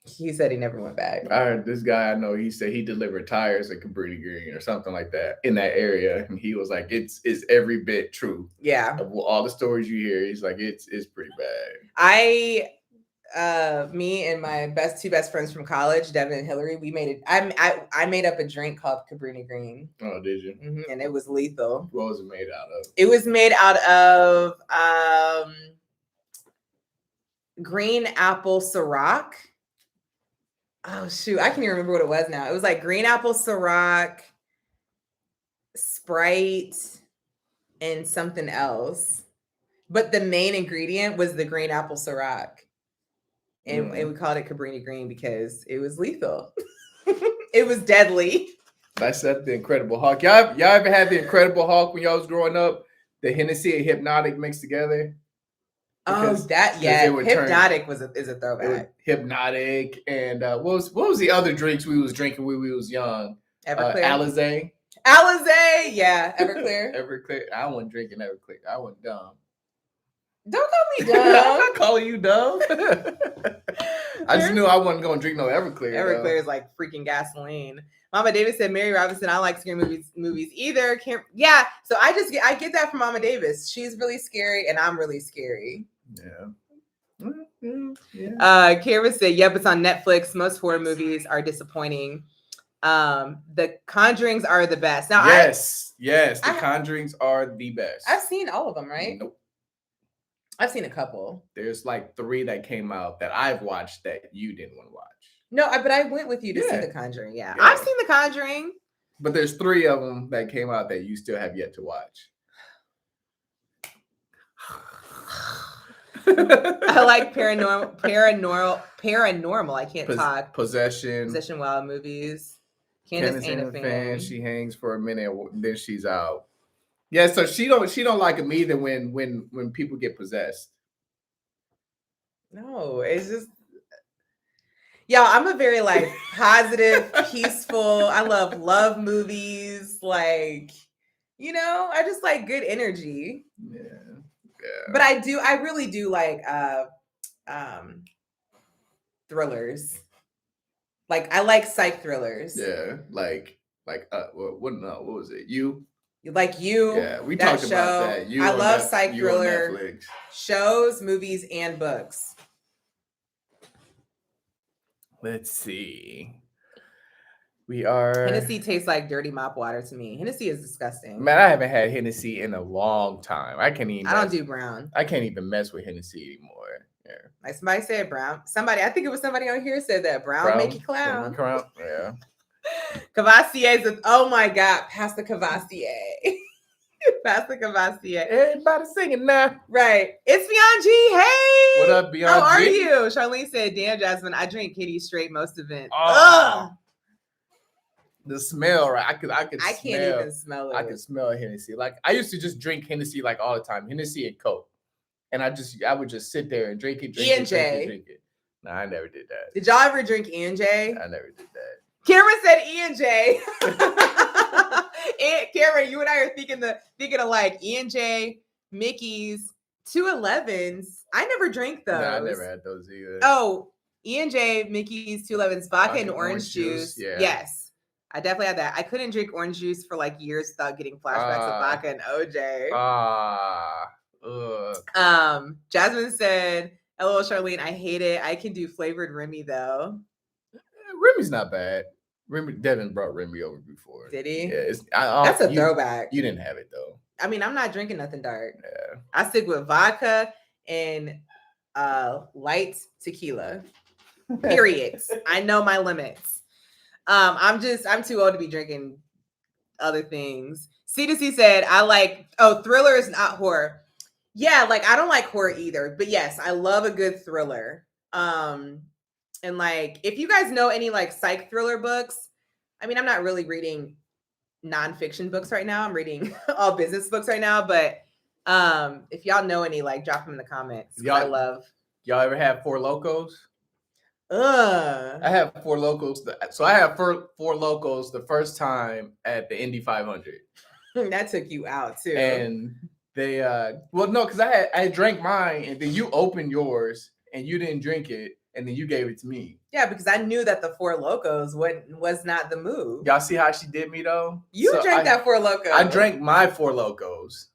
He said he never went back. I heard this guy I know, he said he delivered tires at Cabrini Green or something like that in that area. And he was like, it's every bit true. Yeah. Of all the stories you hear, he's like, it's pretty bad. Me and my two best friends from college, Devin and Hillary, we made it. I made up a drink called Cabrini Green. Oh, did you? Mm-hmm, and it was lethal. What was it made out of? It was made out of green apple Ciroc. Oh shoot, I can't even remember what it was now. It was like green apple Ciroc, Sprite, and something else. But the main ingredient was the green apple Ciroc. And we called it Cabrini Green because it was lethal. It was deadly. That's the Incredible Hulk. Y'all ever had the Incredible Hulk when y'all was growing up? The Hennessy and Hypnotic mixed together? Because, Hypnotic is a throwback. Hypnotic and what was the other drinks we was drinking when we was young? Everclear. Alizé, yeah, Everclear. Everclear. I wasn't drinking Everclear. I wasn't dumb. Don't call me dumb. I'm not calling you dumb. I just knew I wasn't gonna drink no Everclear. Everclear is like freaking gasoline. Mama Davis said, Mary Robinson, I like scary movies either. Yeah, so I get that from Mama Davis. She's really scary and I'm really scary. Yeah. Kara said, yep, it's on Netflix. Most horror movies are disappointing. The Conjurings are the best. Now, yes, the Conjurings are the best. I've seen all of them, right? Nope. I've seen a couple. There's like 3 that came out that I've watched that you didn't want to watch. No, but I went with you to see The Conjuring. Yeah, I've seen The Conjuring. But there's 3 of them that came out that you still have yet to watch. I like paranormal. I can't talk. Possession, wild movies. Candace ain't a fan. She hangs for a minute, then she's out. Yeah, so she don't like them either when people get possessed. No, it's just, y'all, I'm a very like positive, peaceful. I love movies. Like, I just like good energy. Yeah. But I really do like thrillers. Like I like psych thrillers. Yeah, like what was it? You? Like You. Yeah, we talked about that. I love psych thriller shows, movies, and books. Let's see. We are. Hennessy tastes like dirty mop water to me. Hennessy is disgusting. Man, I haven't had Hennessy in a long time. I don't do brown. I can't even mess with Hennessy anymore. Yeah. Like somebody said brown. I think it was somebody on here said that brown make you clown. Yeah. Cavassier oh my God, pass the Cavassier. Pass the Cavassier. Everybody singing now. Right. It's Beyond G. Hey. What up, Beyond G? How are you? Charlene said, damn, Jasmine, I drink Kitty straight most events. Ugh. The smell, right? I can't even smell it. I can smell Hennessy. Like I used to just drink Hennessy like all the time. Hennessy and Coke. And I would just sit there and drink it. ARayeNJay. No, I never did that. Did y'all ever drink ARayeNJay? I never did that. Cameron said ARayeNJay. Cameron, you and I are thinking of like ARayeNJay, Mickey's, 211s. I never drank those. No, I never had those either. Oh, ARayeNJay, Mickey's, 211s, vodka and orange juice. Yeah. Yes. I definitely had that. I couldn't drink orange juice for like years without getting flashbacks of vodka and OJ. Jasmine said, "Hello, Charlene. I hate it. I can do flavored Remy though." Remy's not bad. Devin brought Remy over before. Did he? Yeah, that's a throwback. You didn't have it though. I mean, I'm not drinking nothing dark. Yeah. I stick with vodka and light tequila. Period. I know my limits. I'm too old to be drinking other things. C2C said, I like, thriller is not horror. Yeah, like I don't like horror either, but yes, I love a good thriller. And like, if you guys know any like psych thriller books, I mean, I'm not really reading nonfiction books right now. I'm reading all business books right now, but if y'all know any, like drop them in the comments. Y'all ever have Four Locos? I have Four Locos. So I have Four Locos the first time at the Indy 500. That took you out too. And they because I drank mine and then you opened yours and you didn't drink it and then you gave it to me. Yeah, because I knew that the Four Locos was not the move. Y'all see how she did me though? You drank that Four Locos. I drank my Four Locos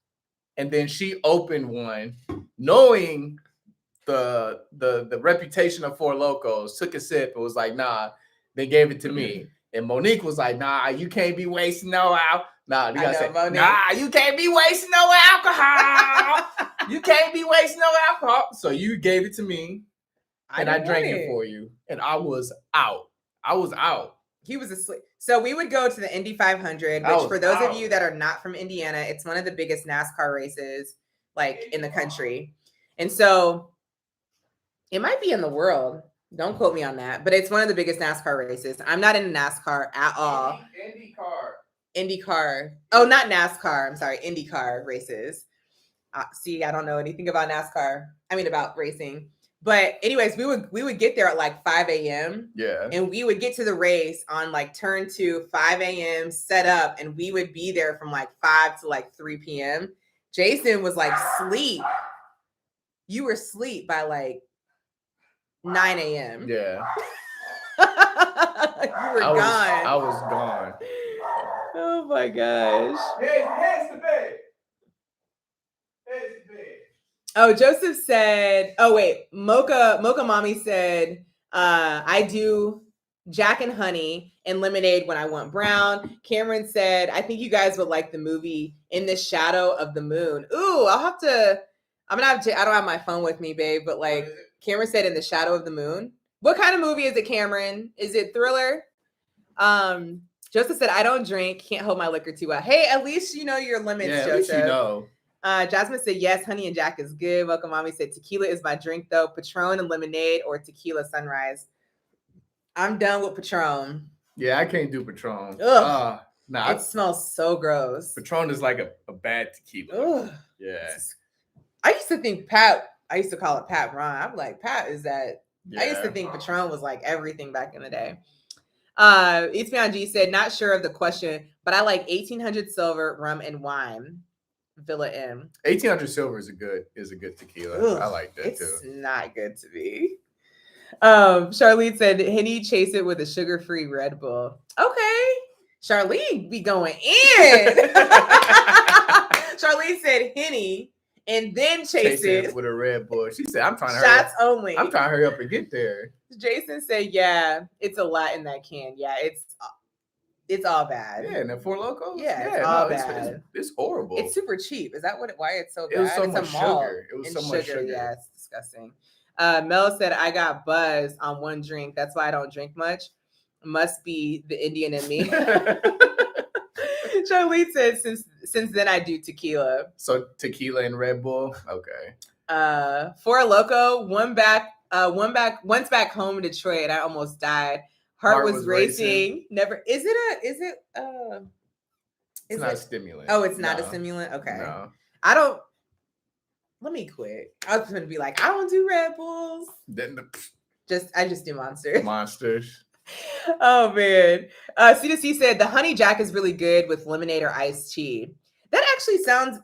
and then she opened one knowing the reputation of Four Locos, took a sip and was like, nah, they gave it to me. And Monique was like, nah, you can't be wasting no alcohol. Nah, you gotta say, Monique. Nah, you can't be wasting no alcohol. You can't be wasting no alcohol. So you gave it to me and I drank it for you. And I was out. He was asleep. So we would go to the Indy 500, which for those of you that are not from Indiana, it's one of the biggest NASCAR races. like in the country. And so it might be in the world. Don't quote me on that, but it's one of the biggest NASCAR races. I'm not into NASCAR at all. IndyCar. Oh, not NASCAR. I'm sorry. IndyCar races. See, I don't know anything about NASCAR. I mean, about racing. But anyways, we would get there at like 5 a.m. Yeah. And we would get to the race on like turn 2, 5 a.m. set up. And we would be there from like 5 to like 3 p.m. Jason was like sleep. You were asleep by like 9 a.m. Yeah. You were gone. I was gone. Oh my gosh. Here's the bed. Oh, Joseph said, oh wait, Mocha Mommy said, I do Jack and Honey and lemonade when I want brown. Cameron said, I think you guys would like the movie In the Shadow of the Moon. Ooh, I don't have my phone with me, babe, but like Cameron said In the Shadow of the Moon. What kind of movie is it, Cameron? Is it thriller? Joseph said, I don't drink, can't hold my liquor too well. Hey, at least you know your limits, yeah, Joseph. at least you know. Jasmine said, yes, Honey and Jack is good. Welcome Mommy said, tequila is my drink, though. Patron and lemonade or tequila sunrise. I'm done with Patron. Yeah, I can't do Patron. Ugh. Nah, It smells so gross. Patron is like a bad tequila. Ugh. Yeah. I used to call it Pat Ron. I'm like, Pat, is that? Yeah. I used to think Patron was like everything back in the day. It's Beyond G said, not sure of the question, but I like 1800 silver, rum, and wine. Villa M. 1800 silver is a good tequila. Ugh, I like that it's too. It's not good to me. Charlene said, Henny, chase it with a sugar-free Red Bull. Okay. Charlene be going in. Charlene said Henny and then chase it with a Red Bull. She said, I'm trying to shots only. I'm trying to hurry up and get there. Jason said, yeah, it's a lot in that can. Yeah, it's all bad. Yeah, and the Four Locos? Yeah, it's all bad. It's horrible. It's super cheap. Is that why it's so bad? It was so it's much sugar. It was so much sugar. Yeah, it's disgusting. Mel said, I got buzzed on one drink. That's why I don't drink much. Must be the Indian in me. Charlene said, since then I do tequila. So tequila and Red Bull? Okay. Four Loco, once back home in Detroit, I almost died. Heart was racing. Never. It's not a stimulant. Oh, it's not a stimulant? Okay. No. Let me quit. I was going to be like, I don't do Red Bulls. I just do Monsters. Monsters. Oh, man. C2C said, the Honey Jack is really good with lemonade or iced tea. That actually sounds...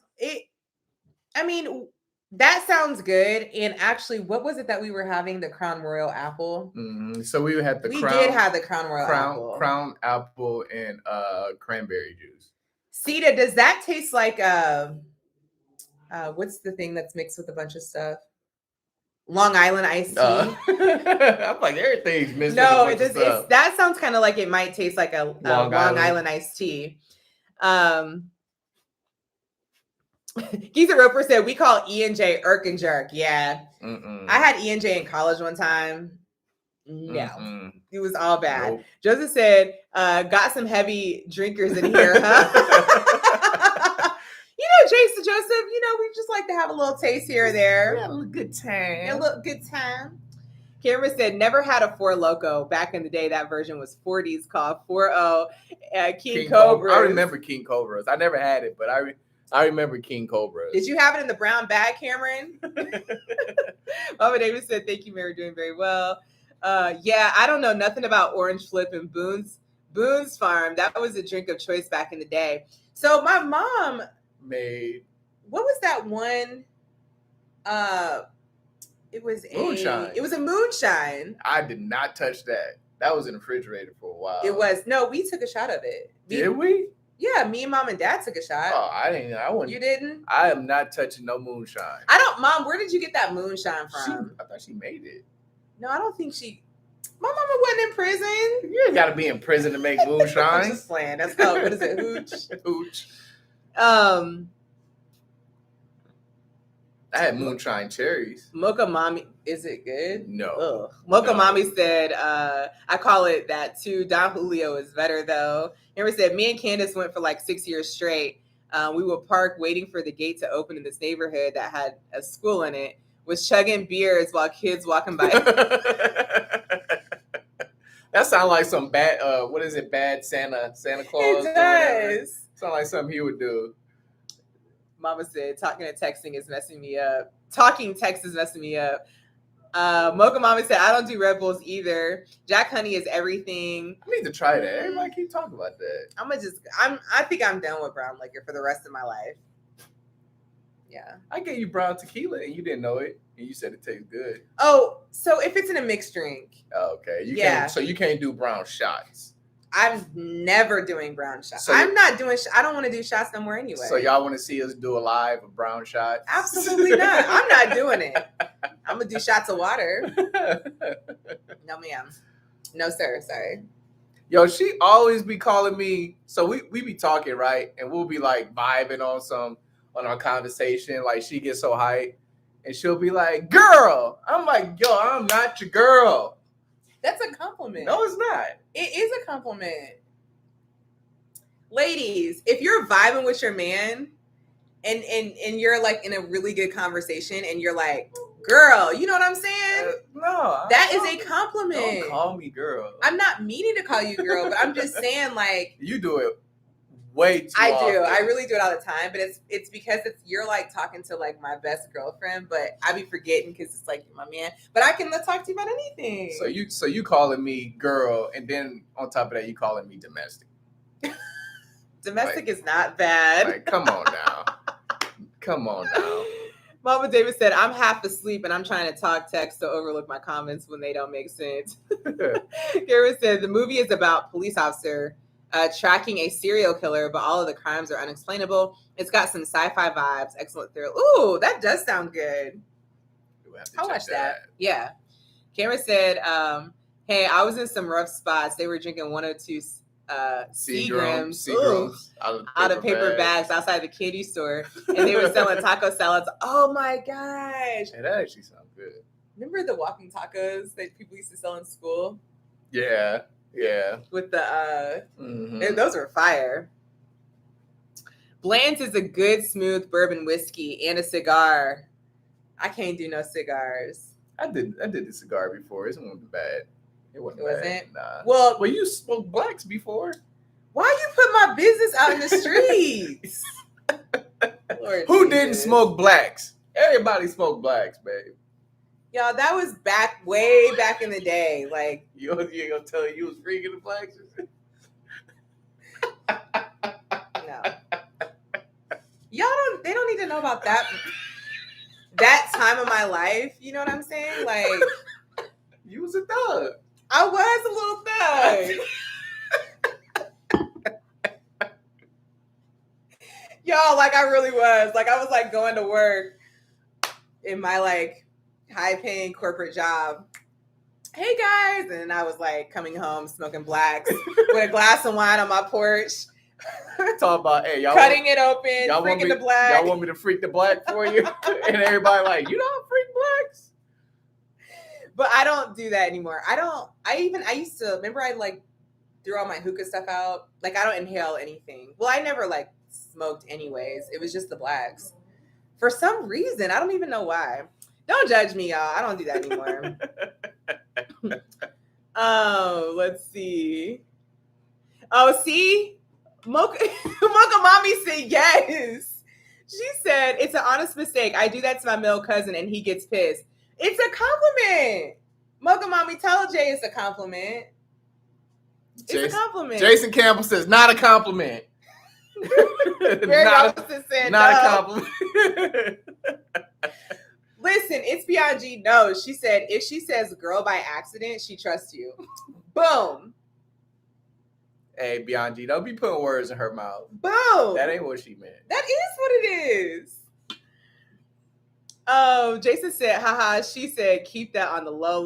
that sounds good. And actually, what was it that we were having? The Crown Royal apple? Mm-hmm. So we had We did have the Crown Royal apple. Crown apple and cranberry juice. Sita, does that taste like what's the thing that's mixed with a bunch of stuff? Long Island iced tea. I'm like, everything's mixed. No, that sounds kind of like it might taste like a Long Island iced tea. Geezer Roper said, we call E&J Irk and Jerk. Yeah. Mm-mm. I had E&J in college one time. No. It was all bad. Nope. Joseph said, got some heavy drinkers in here, huh? Jason Joseph, we just like to have a little taste here or there. Yeah, a little good time. A little good time. Cameron said, never had a Four Loco. Back in the day, that version was 40s called 4-0 King Cobras. I remember King Cobras. I never had it, but I remember King Cobras. Did you have it in the brown bag, Cameron? Mama Davis said, thank you, Mary, doing very well. Yeah, I don't know nothing about Orange Flip and Boone's Farm. That was a drink of choice back in the day. So my mom made, what was that one? It was moonshine. It was a moonshine. I did not touch that. That was in the refrigerator for a while. It was. No, we took a shot of it. Did we? Yeah, me and Mom and Dad took a shot. Oh, I didn't. I wouldn't. You didn't? I am not touching no moonshine. Mom, where did you get that moonshine from? I thought she made it. No, I don't think she. My mama wasn't in prison. You ain't got to be in prison to make moonshine. I'm just playing. That's called, what is it? Hooch? Hooch. I had moonshine cherries. Mocha Mommy, is it good? No. Ugh. Mocha Mommy said, I call it that too. Don Julio is better though. Amber said, me and Candace went for like 6 years straight. We would park waiting for the gate to open in this neighborhood that had a school in it, was chugging beers while kids walking by. That sounds like some bad, what is it, bad Santa Claus? It does. Sound like something he would do. Mama said, talking and texting is messing me up. Talking text is messing me up. Mocha Mama said, I don't do Red Bulls either. Jack Honey is everything. I need to try that. Everybody keep talking about that. I think I'm done with brown liquor for the rest of my life. Yeah. I gave you brown tequila and you didn't know it. And you said it tastes good. Oh, so if it's in a mixed drink. Oh, okay. So you can't do brown shots. I'm never doing brown shots. So I'm not doing. I don't want to do shots no more anyway. So y'all want to see us do a live of brown shots? Absolutely not. I'm not doing it. I'm gonna do shots of water. No, ma'am. No, sir. Sorry. Yo, she always be calling me. So we be talking, right? And we'll be like vibing on our conversation. Like she gets so hyped, and she'll be like, "Girl," I'm like, "Yo, I'm not your girl." That's a compliment. No, it's not. It is a compliment. Ladies, if you're vibing with your man and you're like in a really good conversation and you're like, girl, you know what I'm saying? No. That is a compliment. Don't call me girl. I'm not meaning to call you girl, but I'm just saying like. You do it way too often. I really do it all the time, but it's because you're like talking to like my best girlfriend, but I be forgetting because it's like my man. But I can talk to you about anything. So you calling me girl, and then on top of that, you calling me domestic. Domestic is not bad. Like, come on now. Come on now. Mama David said, I'm half asleep and I'm trying to talk text to overlook my comments when they don't make sense. Karen said, the movie is about police officer tracking a serial killer, but all of the crimes are unexplainable. It's got some sci-fi vibes. Excellent thrill. Ooh, that does sound good. I'll watch that. Yeah. Cameron said, hey, I was in some rough spots. They were drinking 102 Seagrams out of paper bags outside the candy store. And they were selling taco salads. Oh my gosh. Hey, that actually sounds good. Remember the walking tacos that people used to sell in school? Yeah. Yeah. With the those were fire. Bland's is a good smooth bourbon whiskey and a cigar. I can't do no cigars. I did the cigar before. It wasn't bad. It wasn't bad. Nah. Well, you smoked blacks before. Why you put my business out in the streets? Who didn't smoke blacks? Everybody smoked blacks, babe. Y'all, that was way back in the day. Like you ain't gonna tell you was freaking the blacks? No. They don't need to know about that time of my life. You know what I'm saying? Like you was a thug. I was a little thug. Y'all, like I really was. Like I was like going to work in my like high-paying corporate job. Hey guys, and I was like coming home smoking blacks with a glass of wine on my porch. Talk about, hey, y'all cutting it open, freaking the black. Y'all want me to freak the black for you? And everybody like, you don't freak blacks? But I don't do that anymore. I used to, remember I like threw all my hookah stuff out. Like I don't inhale anything. Well, I never like smoked anyways. It was just the blacks. For some reason, I don't even know why. Don't judge me, y'all. I don't do that anymore. Oh, let's see. Oh, see? Mocha Mommy said yes. She said, it's an honest mistake. I do that to my male cousin and he gets pissed. It's a compliment. Mocha Mommy, tell Jay it's a compliment. It's a compliment. Jason Campbell says, not a compliment. Not a compliment. Listen, it's Beyond G knows. She said, if she says girl by accident, she trusts you. Boom. Hey, Beyond G, don't be putting words in her mouth. Boom. That ain't what she meant. That is what it is. Oh, Jason said, haha, she said, keep that on the low.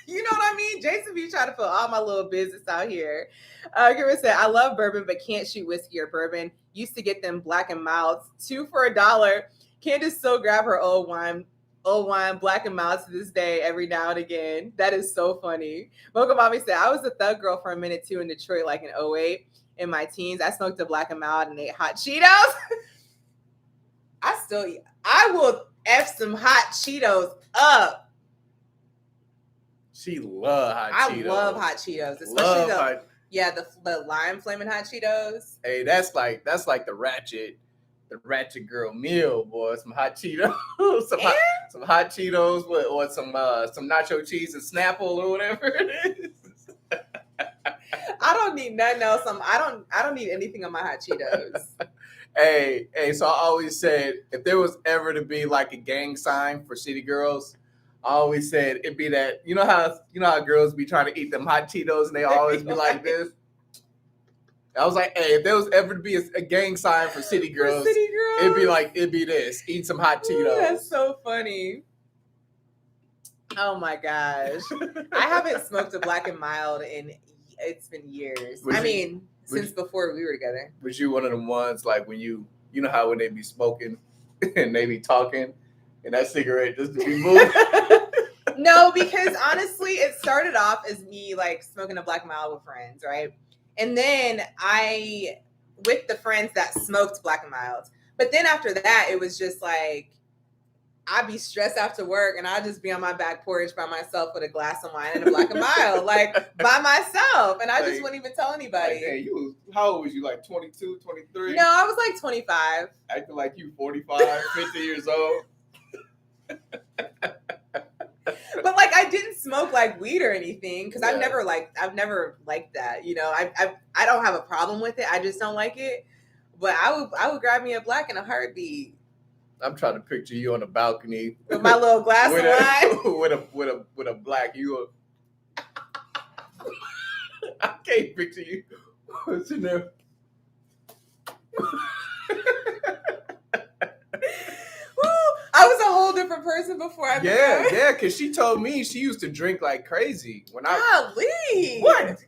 You know what I mean? Jason be trying to put all my little business out here. Karen said, I love bourbon, but can't shoot whiskey or bourbon. Used to get them black and mouths, 2 for $1. Candace still grab her old wine, black and mouths to this day, every now and again. That is so funny. Mocha Mommy said, I was a thug girl for a minute too in Detroit, like in 2008. in my teens. I smoked a Black and Mild and ate hot Cheetos. I will F some hot Cheetos up. She love hot Cheetos. I love hot Cheetos, especially the lime flaming hot Cheetos. Hey, that's like the ratchet girl meal, boy. Some hot Cheetos, some hot Cheetos or some nacho cheese and Snapple or whatever it is. I don't need nothing else. I don't need anything on my hot Cheetos. Hey, so I always said if there was ever to be like a gang sign for city girls, I always said it'd be that. You know how girls be trying to eat them hot Cheetos and they always be like this. I was like, hey, if there was ever to be a gang sign for city girls, it'd be this: eat some hot Cheetos. Ooh, that's so funny. Oh my gosh, I haven't smoked a Black and Mild in it's been years. Since before we were together. Was you one of them ones like when you know how when they be smoking and they be talking and that cigarette just to be moving? No, because honestly, it started off as me like smoking a Black and Mild with friends, right? And then with the friends that smoked Black and Milds. But then after that, it was just like, I'd be stressed after work and I'd just be on my back porch by myself with a glass of wine and a Black and Mild, like by myself. And I just wouldn't even tell anybody. Like, hey, how old was you? Like 22, 23? No, I was like 25. Acting like you 45, 50 years old. But like I didn't smoke like weed or anything because Yeah. I've never liked that. You know, I don't have a problem with it. I just don't like it. But I would grab me a black in a heartbeat. I'm trying to picture you on the balcony With my little glass of wine. with a black yiur. I can't picture you. What's in there? I was a whole different person before I began. Yeah, because she told me she used to drink like crazy when Golly. What?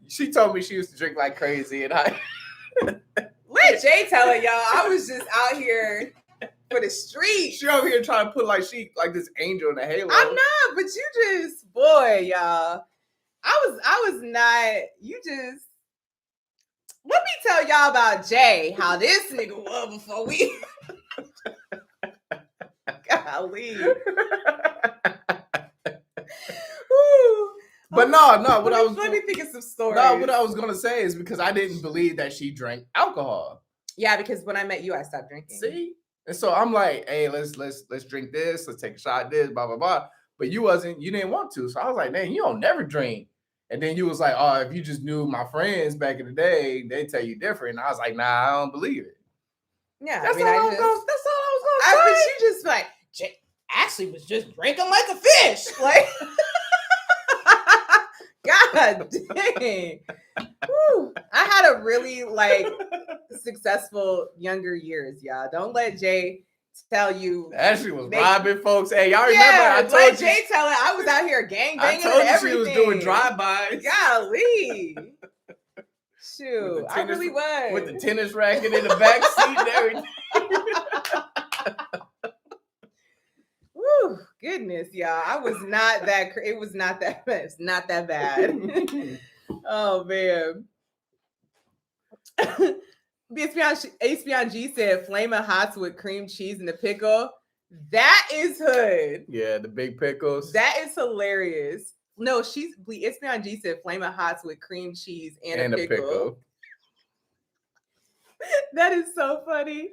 She told me she used to drink like crazy, and I let Jay tell it, y'all. I was just out here for the streets. she over here trying to put like this angel in a halo. I'm not, but you just boy, y'all. I was not. You just let me tell y'all about Jay. How this nigga was before we. Golly. But no, let me think of some stories. No, what I was gonna say is because I didn't believe that she drank alcohol. Yeah, because when I met you, I stopped drinking. See? And so I'm like, hey, let's drink this, let's take a shot of this, blah, blah, blah. But you didn't want to. So I was like, man, you don't never drink. And then you was like, oh, if you just knew my friends back in the day, they tell you different. And I was like, nah, I don't believe it. Yeah, That's all I was gonna But say. you just like, Jay Ashley was just drinking like a fish. Like, God dang. Whew. I had a really like successful younger years, y'all. Don't let Jay tell you. Ashley was robbing folks. Hey, y'all remember? Yeah, I told let you. Jay tell it. I was out here gang I banging told and you everything. she was doing drive-bys. Golly. Shoot, I tennis- really was. With the tennis racket in the back seat and everything. Woo, goodness, y'all. I was not that. It was not that. It's not that bad. Oh man. HBon G said flaming hots with cream cheese and the pickle. That is hood. Yeah, the big pickles. That is hilarious. No, HBon G said flaming hots with cream cheese and a pickle. That is so funny.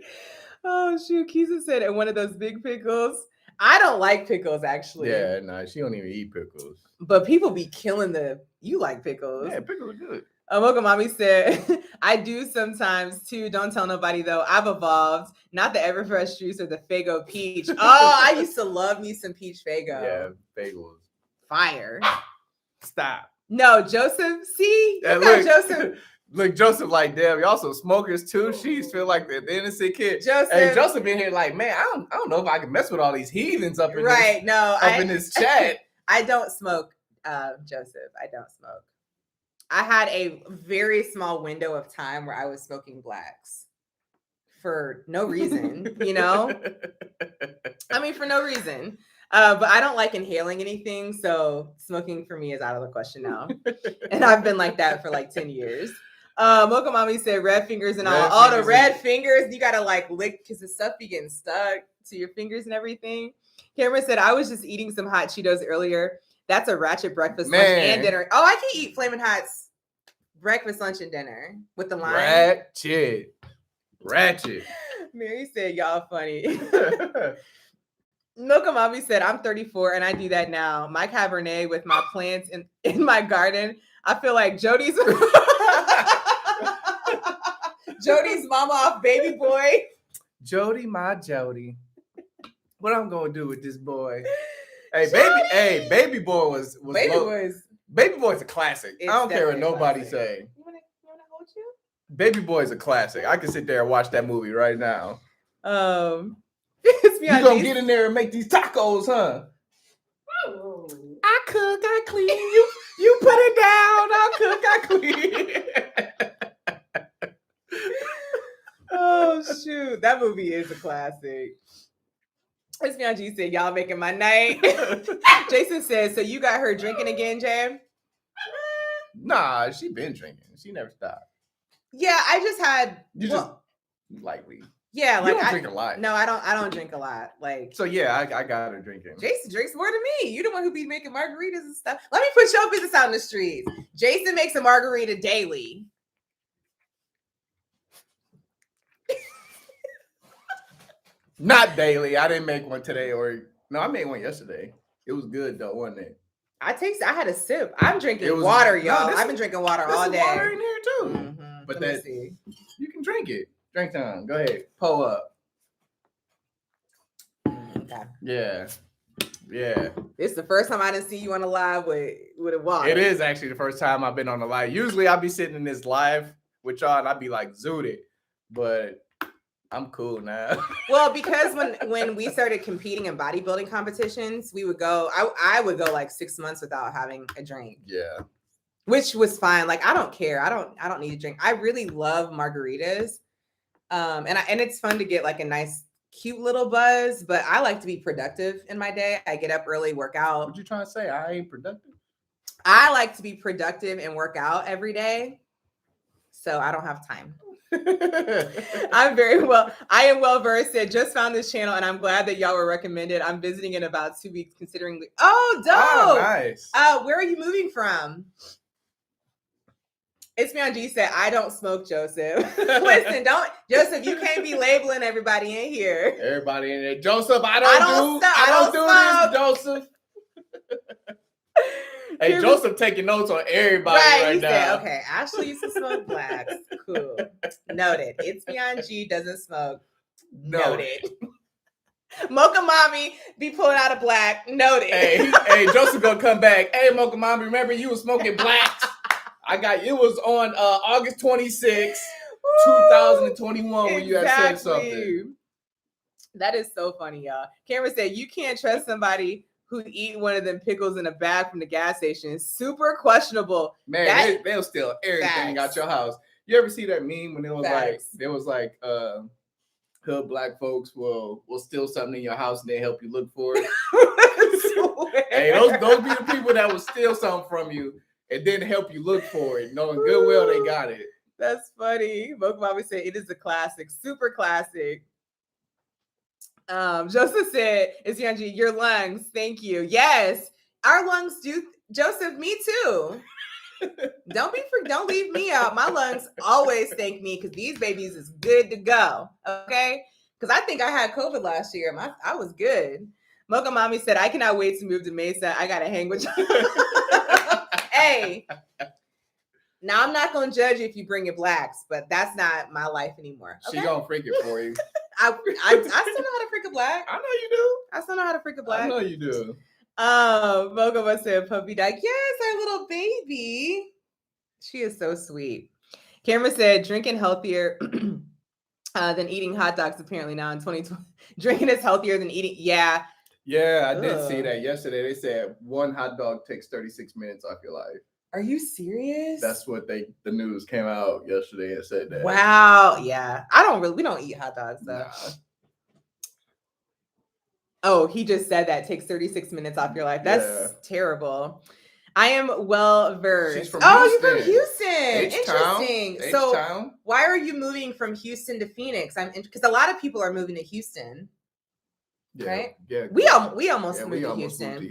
Oh shoot, Keisha said, and one of those big pickles. I don't like pickles actually. Yeah, nah, she don't even eat pickles. But people be killing you like pickles. Yeah, pickles are good. Mocha Mommy said, I do sometimes too. Don't tell nobody though. I've evolved. Not the Everfresh juice or the Faygo peach. Oh, I used to love me some peach Faygo. Yeah, bagels. Fire. Stop. No, Joseph. See? Yeah, You got Joseph. Look, Joseph, like, damn, y'all some smokers too. She feel like the innocent kid. Joseph. Hey, Joseph in here like, man, I don't know if I can mess with all these heathens up in Right. in this chat. I don't smoke, Joseph. I don't smoke. I had a very small window of time where I was smoking blacks for no reason, you know? I mean, for no reason. But I don't like inhaling anything, so smoking for me is out of the question now. And I've been like that for like 10 years. Mocha Mommy said red fingers and all the red fingers. You gotta like lick because the stuff be getting stuck to your fingers and everything. Cameron said, I was just eating some hot Cheetos earlier. That's a ratchet breakfast, lunch, and dinner. Oh, I can eat Flamin' Hot's breakfast, lunch, and dinner with the lime. Ratchet. Mary said, y'all funny. Mocha Mommy said, I'm 34 and I do that now. My Cabernet with my plants in my garden. I feel like Jody's Jody's mama off Baby Boy. Jody, my Jody. What I'm gonna do with this boy? Hey, Baby Boy was Baby Boy's a classic. I don't care what nobody say. You wanna hold you? Baby Boy's a classic. I can sit there and watch that movie right now. You gonna get in there and make these tacos, huh? Oh. I cook, I clean. You put it down. I cook, I clean. Oh shoot, that movie is a classic. G said, y'all making my night. Jason says, so you got her drinking again, Jay? Nah, she been drinking. She never stopped. Yeah, I just had just lightly. Yeah, like you don't drink a lot. No, I don't drink a lot. Like so, yeah, I got her drinking. Jason drinks more than me. You the one who be making margaritas and stuff. Let me put your business out in the streets. Jason makes a margarita daily. Not daily. I didn't make one today, I made one yesterday. It was good though, wasn't it? I had a sip. I'm drinking water, y'all. I've been drinking water all day. There's water in here too. Mm-hmm. But you can drink it. Drink time. Go ahead. Pull up. Okay. Yeah. It's the first time I didn't see you on a live with a water. It is actually the first time I've been on a live. Usually I'll be sitting in this live with y'all and I'd be like zooted, but I'm cool now. Well, because when we started competing in bodybuilding competitions, we would go. I would go like 6 months without having a drink. Yeah, which was fine. Like I don't care. I don't need to drink. I really love margaritas, and it's fun to get like a nice, cute little buzz. But I like to be productive in my day. I get up early, work out. What you trying to say? I ain't productive. I like to be productive and work out every day, so I don't have time. I am well versed. Said just found this channel and I'm glad that y'all were recommended. I'm visiting in about 2 weeks considering dope. Oh, nice. Where are you moving from? It's me on G said, I don't smoke, Joseph. Listen, Joseph, you can't be labeling everybody in here. Everybody in there. Joseph, I don't do this, Joseph. Hey, Joseph taking notes on everybody right now. Said, okay, Ashley used to smoke blacks. Cool. Noted. It's Beyond G doesn't smoke. Noted. Mocha Mommy be pulling out a black. Noted. Hey, Joseph gonna come back. Hey, Mocha Mommy, remember you was smoking blacks? It was on August 26, 2021 when you had said something. That is so funny, y'all. Cameron said, you can't trust somebody who eat one of them pickles in a bag from the gas station. Super questionable. Man, they'll steal everything out your house. You ever see that meme when it was like hood black folks will steal something in your house and they help you look for it? Hey, those be the people that will steal something from you and then help you look for it, knowing good well they got it. That's funny. Mocha Mommy said it is a classic, super classic. Joseph said, it's Yanji, your lungs. Thank you. Yes, our lungs do. Joseph, me too. Don't leave me out. My lungs always thank me because these babies is good to go. Okay, because I think I had COVID last year. I was good. Mocha Mommy said, I cannot wait to move to Mesa. I gotta hang with you. Hey, now I'm not gonna judge you if you bring your blacks, but that's not my life anymore. Okay? She gonna freak it for you. I still know how to freak a black. I know you do. I still know how to freak a black. I know you do. Mocha said, puppy dog. Yes, our little baby. She is so sweet. Cameron said, drinking healthier than eating hot dogs apparently now in 2020. Drinking is healthier than eating. Yeah. Yeah, I did see that yesterday. They said one hot dog takes 36 minutes off your life. Are you serious? That's what the news came out yesterday and said that. Wow. Yeah. We don't eat hot dogs though. Nah. Oh, he just said that takes 36 minutes off your life. That's terrible. I am well versed. She's from You're Houston. from Houston. H-Town. Interesting. So H-Town. why are you moving from Houston to Phoenix? Because a lot of people are moving to Houston. Yeah, right? Yeah. We almost moved to Houston.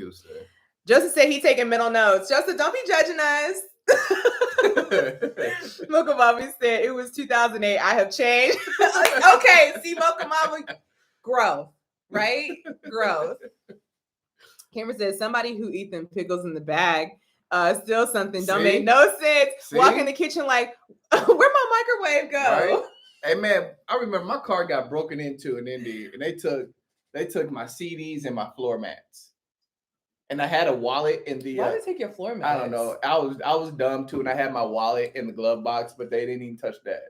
Joseph said he taking mental notes. Joseph, don't be judging us. Mocha Mama said it was 2008. I have changed. Okay, see, Mocha Mama, growth, right? Growth. Cameron says somebody who eat them pickles in the bag. Still something don't make no sense. See? Walk in the kitchen like, where'd my microwave go? Right? Hey man, I remember my car got broken into in Indy, and they took my CDs and my floor mats. And I had a wallet in the. Why did they take your floor mats? I don't know. I was dumb too, and I had my wallet in the glove box, but they didn't even touch that.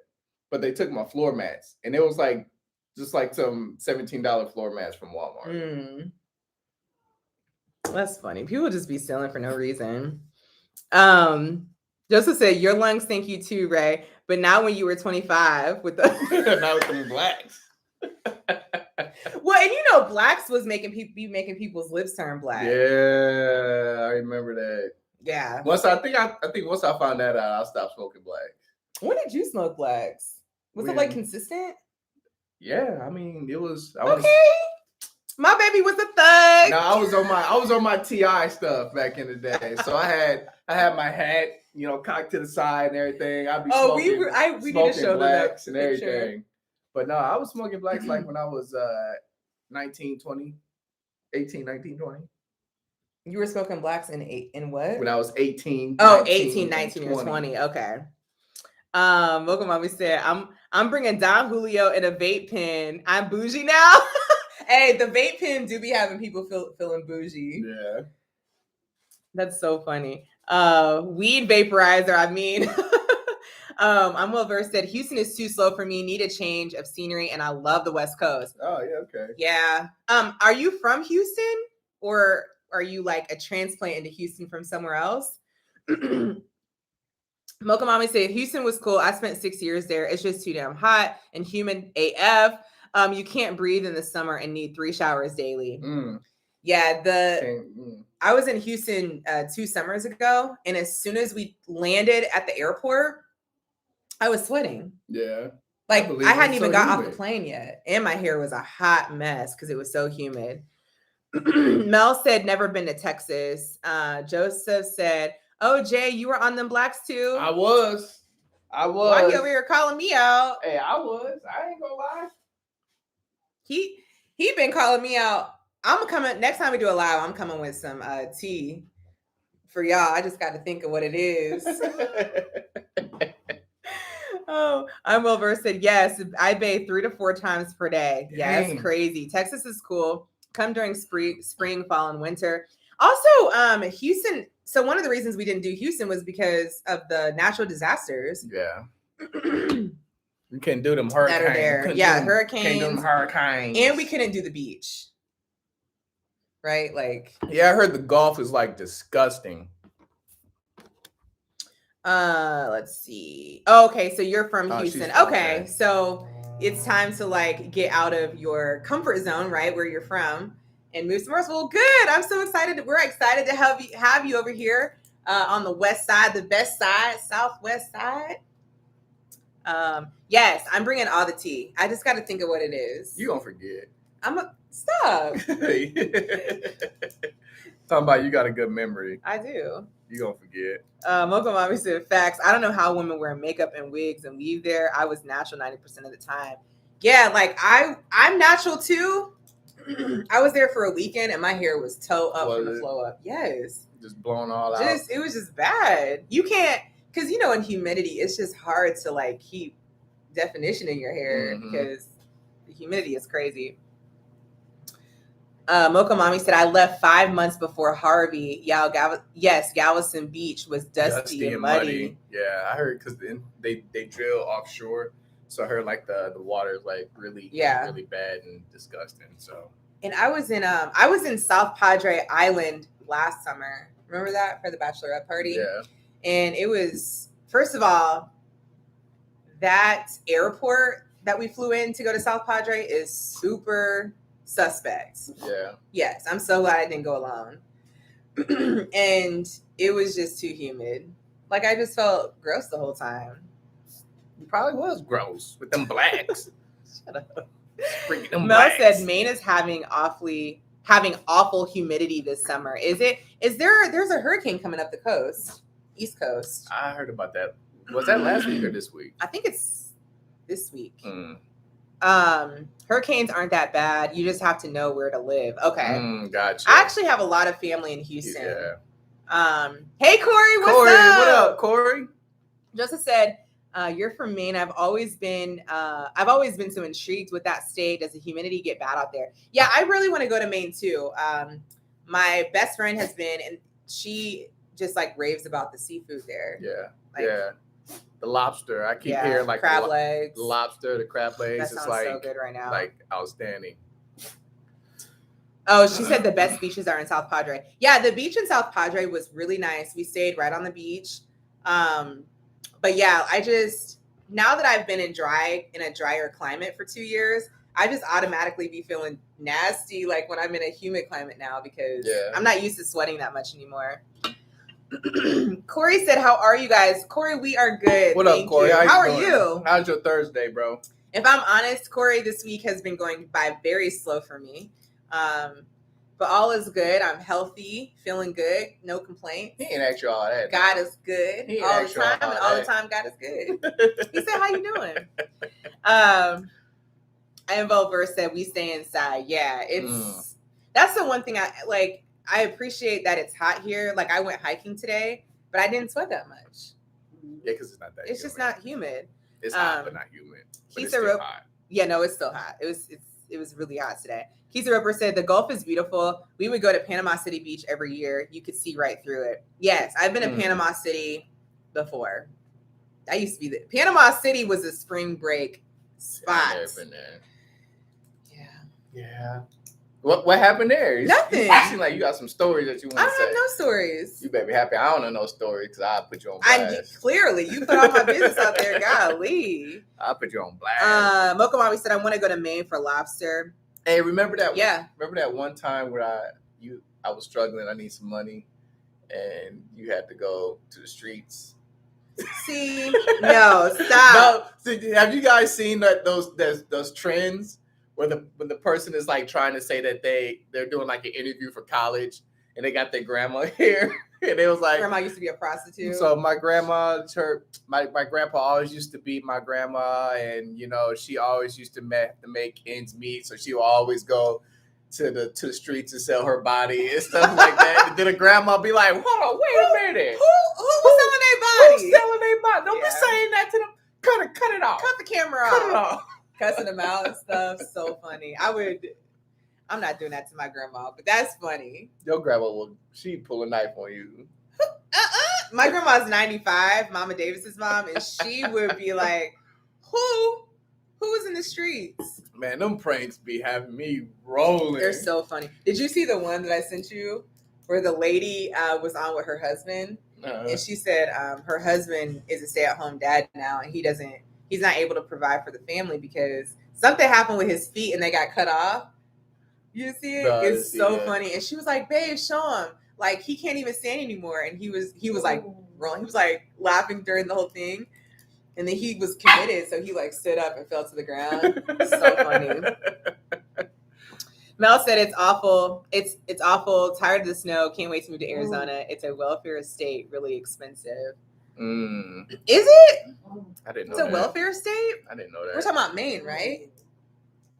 But they took my floor mats, and it was like just like some $17 floor mats from Walmart. That's funny. People just be stealing for no reason. Joseph said your lungs thank you too, Ray. But now when you were 25 with the now with them blacks. Well, and blacks was making people's lips turn black. Yeah, I remember that. Yeah. I think once I found that out, I stopped smoking blacks. When did you smoke blacks? Was it like consistent? Yeah, I mean it was. My baby was a thug. No, I was on my TI stuff back in the day. So I had my hat, cocked to the side and everything. I'd be we need to show blacks and everything. But no, I was smoking blacks like when I was 19, 20. You were smoking blacks in what? When I was 18. Oh, 19, 18, 19, or 20. Okay. Mocha Mommy said, I'm bringing Don Julio in a vape pen. I'm bougie now. Hey, the vape pen do be having people feeling bougie. Yeah. That's so funny. Weed vaporizer, I mean. I'm well versed that Houston is too slow for me. Need a change of scenery, and I love the West Coast. Oh, yeah, okay. Yeah. Are you from Houston, or are you like a transplant into Houston from somewhere else? Mocha Mommy said Houston was cool. I spent 6 years there. It's just too damn hot and humid AF. You can't breathe in the summer and need 3 showers daily. Yeah, I was in Houston 2 summers ago, and as soon as we landed at the airport, I was sweating. Yeah. Like I hadn't even got off the plane yet. And my hair was a hot mess because it was so humid. Mel said, never been to Texas. Joseph said, oh, Jay, you were on them blacks too? I was. Why you over here calling me out? Hey, I was. I ain't gonna lie. He been calling me out. I'm coming next time we do a live. I'm coming with some tea for y'all. I just got to think of what it is. Oh, I'm well versed. Yes, I bathe 3 to 4 times per day. Yeah, that's crazy. Texas is cool. Come during spring, fall, and winter. Also, Houston. So one of the reasons we didn't do Houston was because of the natural disasters. Yeah. We couldn't do them hurricanes. That are there. Yeah, hurricanes. Couldn't do them hurricanes. And we couldn't do the beach. Right? Like. Yeah, I heard the Gulf is like disgusting. Let's see. Oh, okay, so you're from Houston. Okay, so it's time to like get out of your comfort zone, right, where you're from, and move somewhere else. Well, good. I'm so excited. We're excited to have you over here on the west side, the best side, southwest side. Yes, I'm bringing all the tea. I just got to think of what it is. You gonna forget. Stop. Talking about you got a good memory. I do. You gonna forget. Mocha Mommy said facts. I don't know how women wear makeup and wigs and weave there. I was natural 90% of the time. Yeah, like I'm natural too. I was there for a weekend and my hair was toe up from the flow up. Yes. Just blown all out. It was just bad. You can't, because in humidity, it's just hard to like keep definition in your hair because the humidity is crazy. Mocha Mommy said, I left 5 months before Harvey. Galveston Beach was dusty and muddy. Yeah, I heard because they drill offshore. So I heard like the water is like really bad and disgusting. So and I was in South Padre Island last summer. Remember that for the bachelorette party? Yeah. And it was, first of all, that airport that we flew in to go to South Padre is super suspect. Yeah. Yes, I'm so glad I didn't go alone. and it was just too humid. Like I just felt gross the whole time. It probably was gross with them blacks. Shut up. Freaking them Mel blacks. said Maine is having awful humidity this summer. There's a hurricane coming up the coast, East Coast. I heard about that. Was that last week or this week? I think it's this week. Mm. Hurricanes aren't that bad. You just have to know where to live. Okay. Gotcha. I actually have a lot of family in Houston. Yeah. Hey Corey, Corey, what up, Corey? Joseph said, you're from Maine. I've always been so intrigued with that state. Does the humidity get bad out there? Yeah, I really want to go to Maine too. My best friend has been, and she just like raves about the seafood there. Yeah. Like, yeah. The lobster. I keep hearing like crab legs. The lobster, the crab legs. That sounds it's like so good right now. Like outstanding. Oh, she said the best beaches are in South Padre. Yeah, the beach in South Padre was really nice. We stayed right on the beach. But yeah, now that I've been in a drier climate for 2 years, I just automatically be feeling nasty like when I'm in a humid climate now because I'm not used to sweating that much anymore. Corey said, how are you guys? Corey, we are good. What up, Corey? How are you? How's your Thursday, bro? If I'm honest, Corey, this week has been going by very slow for me. But all is good. I'm healthy, feeling good, no complaints. He ain't asked you all that. God is good all the time, and all the time God is good. He said, how you doing? And Volver said, we stay inside. Yeah, that's the one thing I like. I appreciate that it's hot here. Like I went hiking today, but I didn't sweat that much. Yeah, because it's not that. It's just not humid. It's hot, but not humid. But it's still hot. Yeah, no, it's still hot. It was really hot today. Keith Roper said, the Gulf is beautiful. We would go to Panama City Beach every year. You could see right through it. Yes, I've been to Panama City before. I used to be there. Panama City was a spring break spot. Yeah, I've been there. Yeah. Yeah. What happened there? Nothing. You seem like you got some stories that you want to say. I don't have no stories. You better be happy. I don't know no stories because I'll put you on blast. Clearly, you put all my business out there. Golly. I'll put you on blast. Mocha Mommy said, I want to go to Maine for lobster. Hey, remember that? Yeah. Remember that one time where I was struggling. I need some money, and you had to go to the streets. See, no, stop. No, see, have you guys seen those trends where when the person is like trying to say that they're doing like an interview for college and they got their grandma here and it was like grandma used to be a prostitute. So my grandma, my grandpa always used to beat my grandma, and she always used to make ends meet, so she would always go to the streets and sell her body and stuff like that. And then a grandma be like, "Hold on, wait a minute, who was selling their body? Who's selling their body? Don't be saying that to them. Cut it off. Cut the camera off. Cut it off." Cussing them out and stuff. So funny. I'm not doing that to my grandma, but that's funny. Your grandma she pull a knife on you. My grandma's 95, Mama Davis's mom, and she would be like, who was in the streets? Man, them pranks be having me rolling. They're so funny. Did you see the one that I sent you where the lady was on with her husband? And she said her husband is a stay-at-home dad now, and he's not able to provide for the family because something happened with his feet and they got cut off. You see it? No, it's so funny. And she was like, babe, show him. Like, he can't even stand anymore. And he was like rolling. He was like laughing during the whole thing. And then he was committed. So he like stood up and fell to the ground. So funny. Mel said it's awful. It's awful. Tired of the snow. Can't wait to move to Arizona. It's a welfare state. Really expensive. Is it? I didn't know it's a welfare state? I didn't know that. We're talking about Maine, right?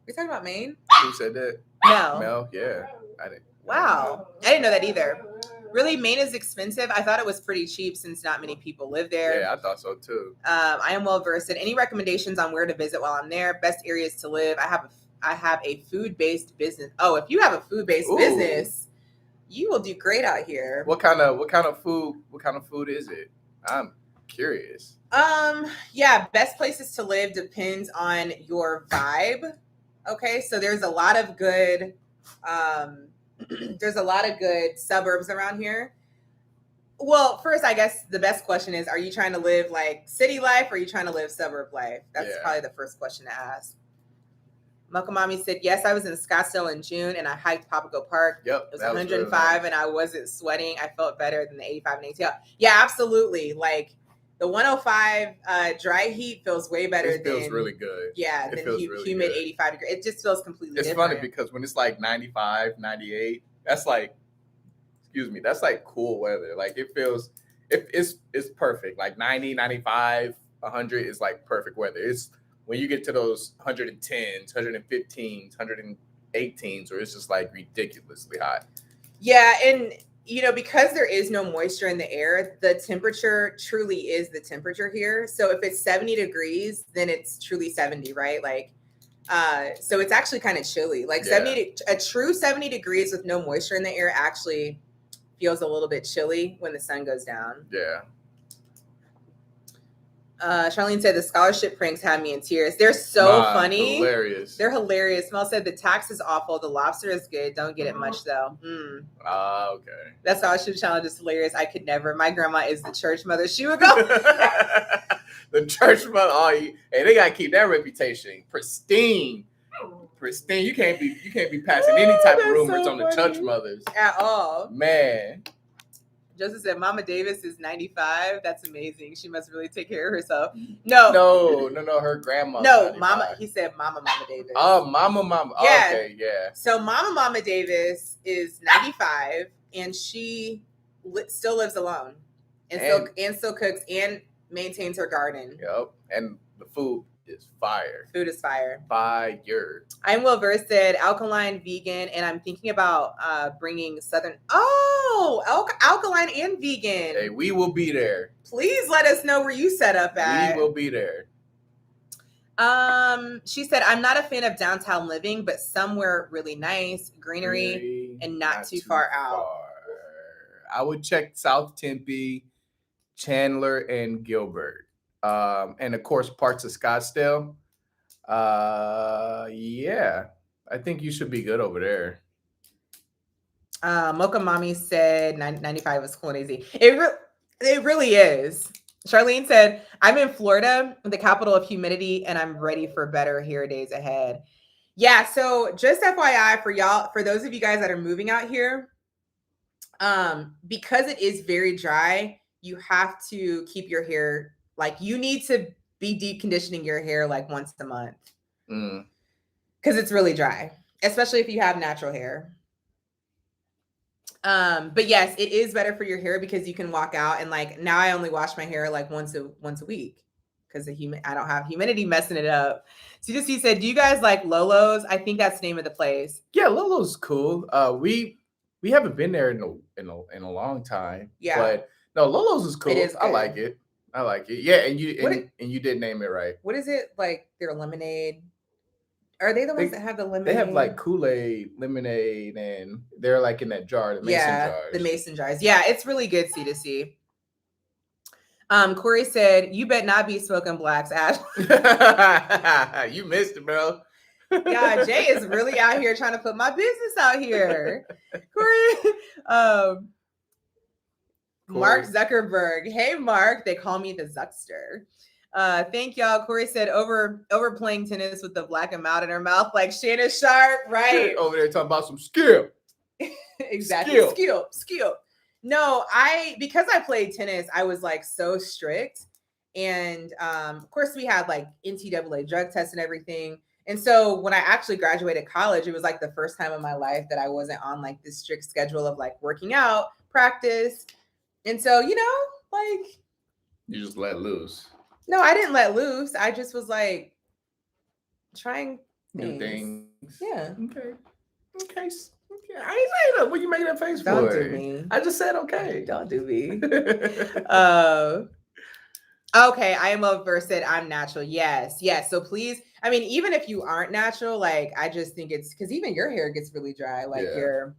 We're talking about Maine? Who said that? Mel, yeah. I didn't. Wow. I didn't know that either. Really, Maine is expensive. I thought it was pretty cheap since not many people live there. Yeah, I thought so too. I am well versed. Any recommendations on where to visit while I'm there? Best areas to live? I have a food-based business. Oh, if you have a food-based business, you will do great out here. What kind of food is it? I'm curious. Yeah, best places to live depends on your vibe. Okay, so there's a lot of good suburbs around here. Well, first, I guess the best question is, are you trying to live like city life or are you trying to live suburb life? That's probably the first question to ask. Mocha Mommy said, yes, I was in Scottsdale in June and I hiked Papago Park. Yep. It was that 105 really nice. and I wasn't sweating. I felt better than the 85 and ATL. Yeah, absolutely. Like the 105 dry heat feels way better It feels than really good. Yeah, It than feels really humid good. 85 degrees. It just feels completely It's different. funny because when it's like 95, 98, that's like, excuse me, that's like cool weather. Like it feels, it's perfect. Like 90, 95, 100 is like perfect weather. It's when you get to those 110s, 115s, 118s, where it's just like ridiculously hot. Yeah, and you know, because there is no moisture in the air, the temperature truly is the temperature here. So if it's 70 degrees, then it's truly 70, right? Like so it's actually kind of chilly. Like Yeah. a true 70 degrees with no moisture in the air actually feels a little bit chilly when the sun goes down. Yeah. Charlene said the scholarship pranks had me in tears. They're so funny. Hilarious. They're hilarious. Mel said the tax is awful. The lobster is good. Don't get it much though. Okay. That scholarship challenge is hilarious. I could never. My grandma is the church mother. She would go. The church mother. Oh, hey, they gotta keep that reputation pristine. Pristine. You can't be passing any type of rumors on the church mothers At all. Man. Joseph said, Mama Davis is 95. That's amazing. She must really take care of herself. No. Her grandma. No, 95. Mama. He said Mama Davis. Oh, Mama. Yeah. Okay, yeah. So Mama Davis is 95, and she still lives alone, and still cooks and maintains her garden. Yep. And the food is fire. Food is fire. Fire. I'm well versed in alkaline vegan, and I'm thinking about bringing Southern. Alkaline and vegan. Hey, we will be there. Please let us know where you set up at. We will be there. She said, I'm not a fan of downtown living, but somewhere really nice, greenery and not too far out. I would check South Tempe, Chandler, and Gilbert. And of course, parts of Scottsdale. Yeah, I think you should be good over there. Mocha Mommy said 95 was cool and easy. It really is. Charlene said, I'm in Florida, the capital of humidity, and I'm ready for better hair days ahead. Yeah, so just FYI for y'all, for those of you guys that are moving out here, because it is very dry, you have to keep your hair, like you need to be deep conditioning your hair like once a month. Because it's really dry, especially if you have natural hair. But yes, it is better for your hair because you can walk out, and like now I only wash my hair like once a week because I don't have humidity messing it up. So he said, do you guys like Lolo's? I think that's the name of the place. Yeah, Lolo's cool. We haven't been there in a long time. Yeah, but no, Lolo's is cool. It is I like it. Yeah, and you did name it right. What is it like? Their lemonade. Are they the ones that have the lemonade? They have like Kool-Aid, lemonade, and they're like in that jar, the mason jars. The mason jars. Yeah, it's really good C2C. Corey said, you bet not be smoking blacks, Ash. You missed it, bro. Yeah, Jay is really out here trying to put my business out here. Corey. Mark Zuckerberg. Hey, Mark. They call me the Zuckster. Thank y'all. Corey said over playing tennis with the black and mild in her mouth like Shannon Sharp, right? Over there talking about some skill. Exactly. Skill. No, because I played tennis, I was like so strict. And of course we had like NCAA drug tests and everything. And so when I actually graduated college, it was like the first time in my life that I wasn't on like this strict schedule of like working out, practice. And so, like you just let loose. No, I didn't let loose. I just was like trying new things. Yeah. Okay. I ain't saying that. What are you making that face for? Don't do me. I just said okay. Don't do me. Okay, I am well versed. I'm natural. Yes. So please, I mean, even if you aren't natural, like I just think it's because even your hair gets really dry. Like your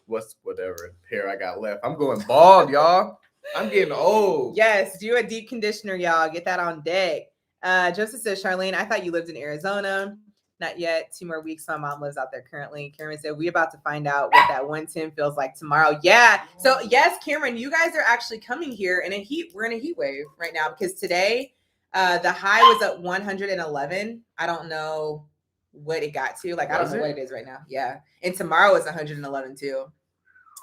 whatever hair I got left. I'm going bald, y'all. I'm getting old. Yes, do a deep conditioner, y'all. Get that on deck. Joseph says, Charlene, I thought you lived in Arizona. Not yet. 2 more weeks. My mom lives out there currently. Cameron said, we about to find out what that 110 feels like tomorrow. Yeah. So yes, Cameron, you guys are actually coming here we're in a heat wave right now because today the high was at 111. I don't know what it got to. Like, I don't Was know what it? it is right now. Yeah. And tomorrow is 111 too.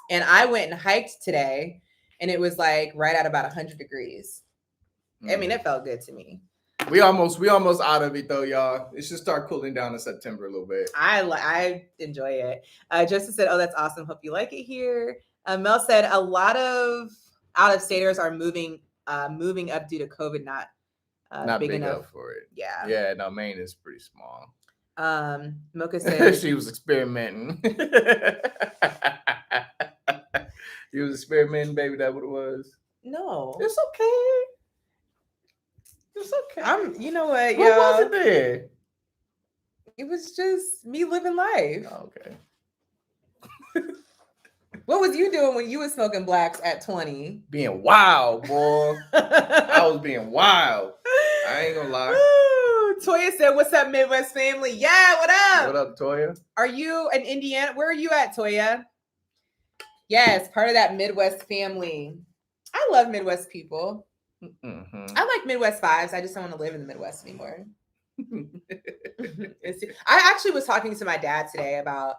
And I went and hiked today, and it was like right at about 100 degrees. I mean, it felt good to me. We almost out of it though, y'all. It should start cooling down in September a little bit. I enjoy it. Joseph said, "Oh, that's awesome. Hope you like it here." Mel said, "A lot of out-of-staters are moving up due to COVID, not big enough up for it." Yeah. Yeah. No, Maine is pretty small. Mocha said she was experimenting. He was experimenting, baby. That what it was. No, It's okay. It's okay. You know what, What was it then? It was just me living life. Oh, okay. What was you doing when you was smoking blacks at 20? Being wild, boy. I was being wild. I ain't gonna lie. Ooh, Toya said, "What's up, Midwest family?" Yeah, what up? What up, Toya? Are you in Indiana? Where are you at, Toya? Yes, part of that Midwest family. I love Midwest people. Mm-hmm. I like Midwest vibes. I just don't want to live in the Midwest anymore. I actually was talking to my dad today about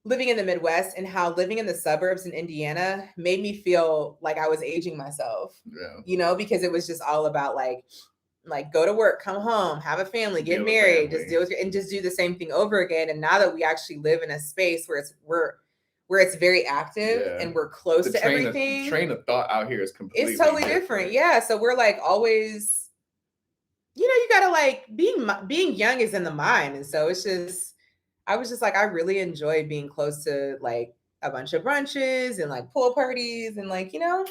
living in the Midwest and how living in the suburbs in Indiana made me feel like I was aging myself. Yeah. You know, because it was just all about like go to work, come home, have a family, get married, just deal with and just do the same thing over again. And now that we actually live in a space where it's very active and we're close to everything. The train of thought out here is completely totally different. Yeah. So we're like always, you know, you gotta like being young is in the mind. And so it's just, I was just like, I really enjoy being close to like a bunch of brunches and like pool parties and like, you know,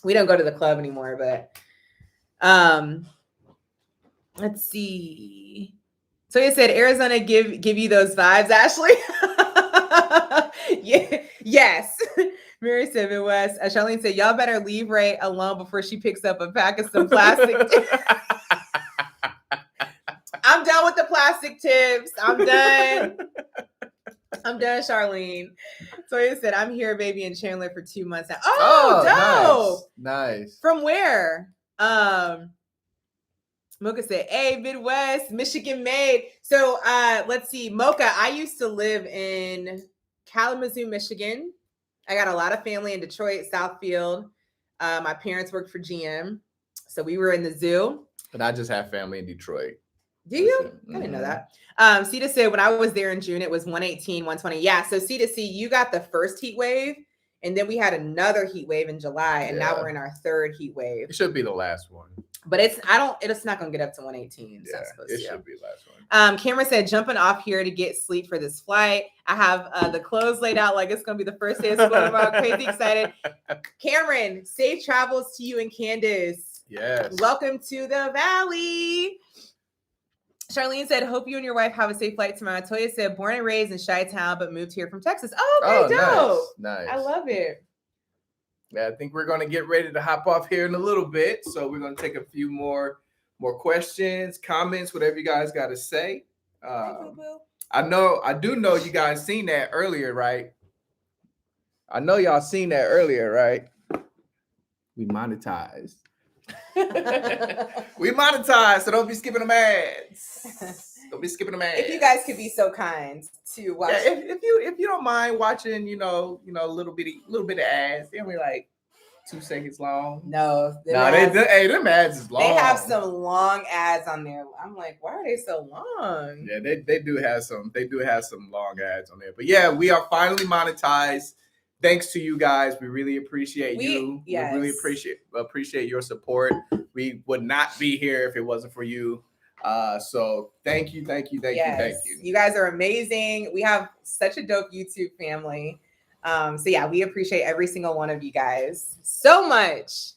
we don't go to the club anymore, but let's see. So you said Arizona give you those vibes, Ashley. Yeah, yes. Mary said Midwest. Charlene said, "Y'all better leave Ray alone before she picks up a pack of some plastic." I'm done with the plastic tips. I'm done, Charlene. So you said, "I'm here, baby, in Chandler for 2 months now." Oh, dope. Nice. From where? Mocha said, "Hey, Midwest, Michigan made." So let's see. Mocha, I used to live in Kalamazoo, Michigan. I got a lot of family in Detroit, Southfield. My parents worked for GM. So we were in the zoo. And I just have family in Detroit. Do you? Mm-hmm. I didn't know that. Sita said, when I was there in June, it was 118, 120. Yeah. So Sita, you got the first heat wave. And then we had another heat wave in July. And now we're in our third heat wave. It should be the last one. But it's not gonna get up to 118. Yeah, it should be the last one. Cameron said, "Jumping off here to get sleep for this flight. I have the clothes laid out like it's gonna be the first day of school tomorrow. Crazy excited." Cameron, safe travels to you and Candace. Yes. Welcome to the Valley. Charlene said, "Hope you and your wife have a safe flight tomorrow." Toya said, "Born and raised in Chi-Town, but moved here from Texas." Oh, okay, dope. Nice. I love it. Yeah, I think we're going to get ready to hop off here in a little bit. So we're going to take a few more questions, comments, whatever you guys got to say. I do know you guys seen that earlier, right? I know y'all seen that earlier, right? We monetized. We monetized, so don't be skipping them ads. Don't be skipping them ads. If you guys could be so kind to watch, if you don't mind watching, you know, a little bit of ads, they're only like 2 seconds long. No, them ads is long. They have some long ads on there. I'm like, why are they so long? Yeah, they do have some. They do have some long ads on there. But yeah, we are finally monetized. Thanks to you guys. We really appreciate you. Yes. We really appreciate your support. We would not be here if it wasn't for you. So thank you. You guys are amazing. We have such a dope YouTube family. So yeah, we appreciate every single one of you guys so much.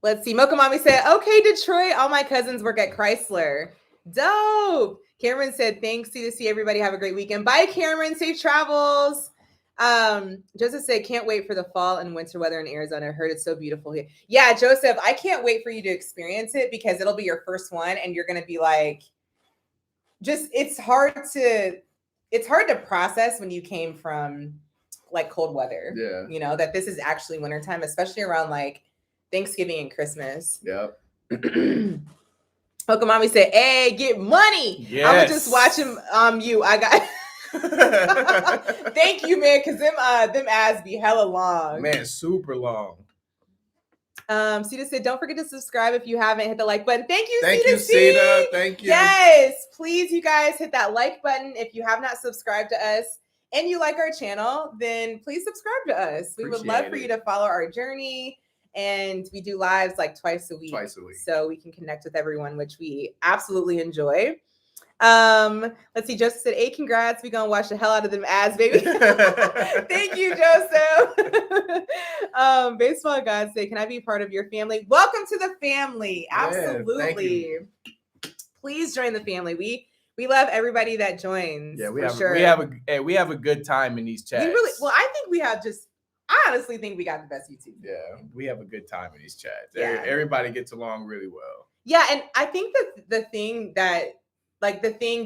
Let's see. Mocha Mommy said, "Okay, Detroit, all my cousins work at Chrysler." Dope. Cameron said, "Thanks, C2C, everybody have a great weekend." Bye, Cameron. Safe travels. Joseph said, "Can't wait for the fall and winter weather in Arizona. I heard it's so beautiful here." Yeah, Joseph, I can't wait for you to experience it because it'll be your first one and you're going to be like, it's hard to process when you came from like cold weather. Yeah. You know, that this is actually wintertime, especially around like Thanksgiving and Christmas. Yep. Mocha Mommy said, "Hey, get money." Yes. I'm gonna just watch him. You, I got. Thank you, man, because them ads be hella long. Man, super long. Sita said, "Don't forget to subscribe if you haven't. Hit the like button." Thank you, Thank Sita. you, Sita. Thank you. Yes, please, you guys, hit that like button if you have not subscribed to us and you like our channel. Then please subscribe to us. We would love for you to follow our journey. And we do lives like twice a week. So we can connect with everyone, which we absolutely enjoy. Let's see. Joseph said, "Hey, congrats. We gonna watch the hell out of them ads, baby." Thank you, Joseph. Baseball God said, "Can I be part of your family?" Welcome to the family. Absolutely. Yeah, please join the family. We love everybody that joins. Yeah, we have a good time in these chats. I think we have I honestly think we got the best YouTube. Yeah, we have a good time in these chats. Yeah. Everybody gets along really well. Yeah, and I think that the thing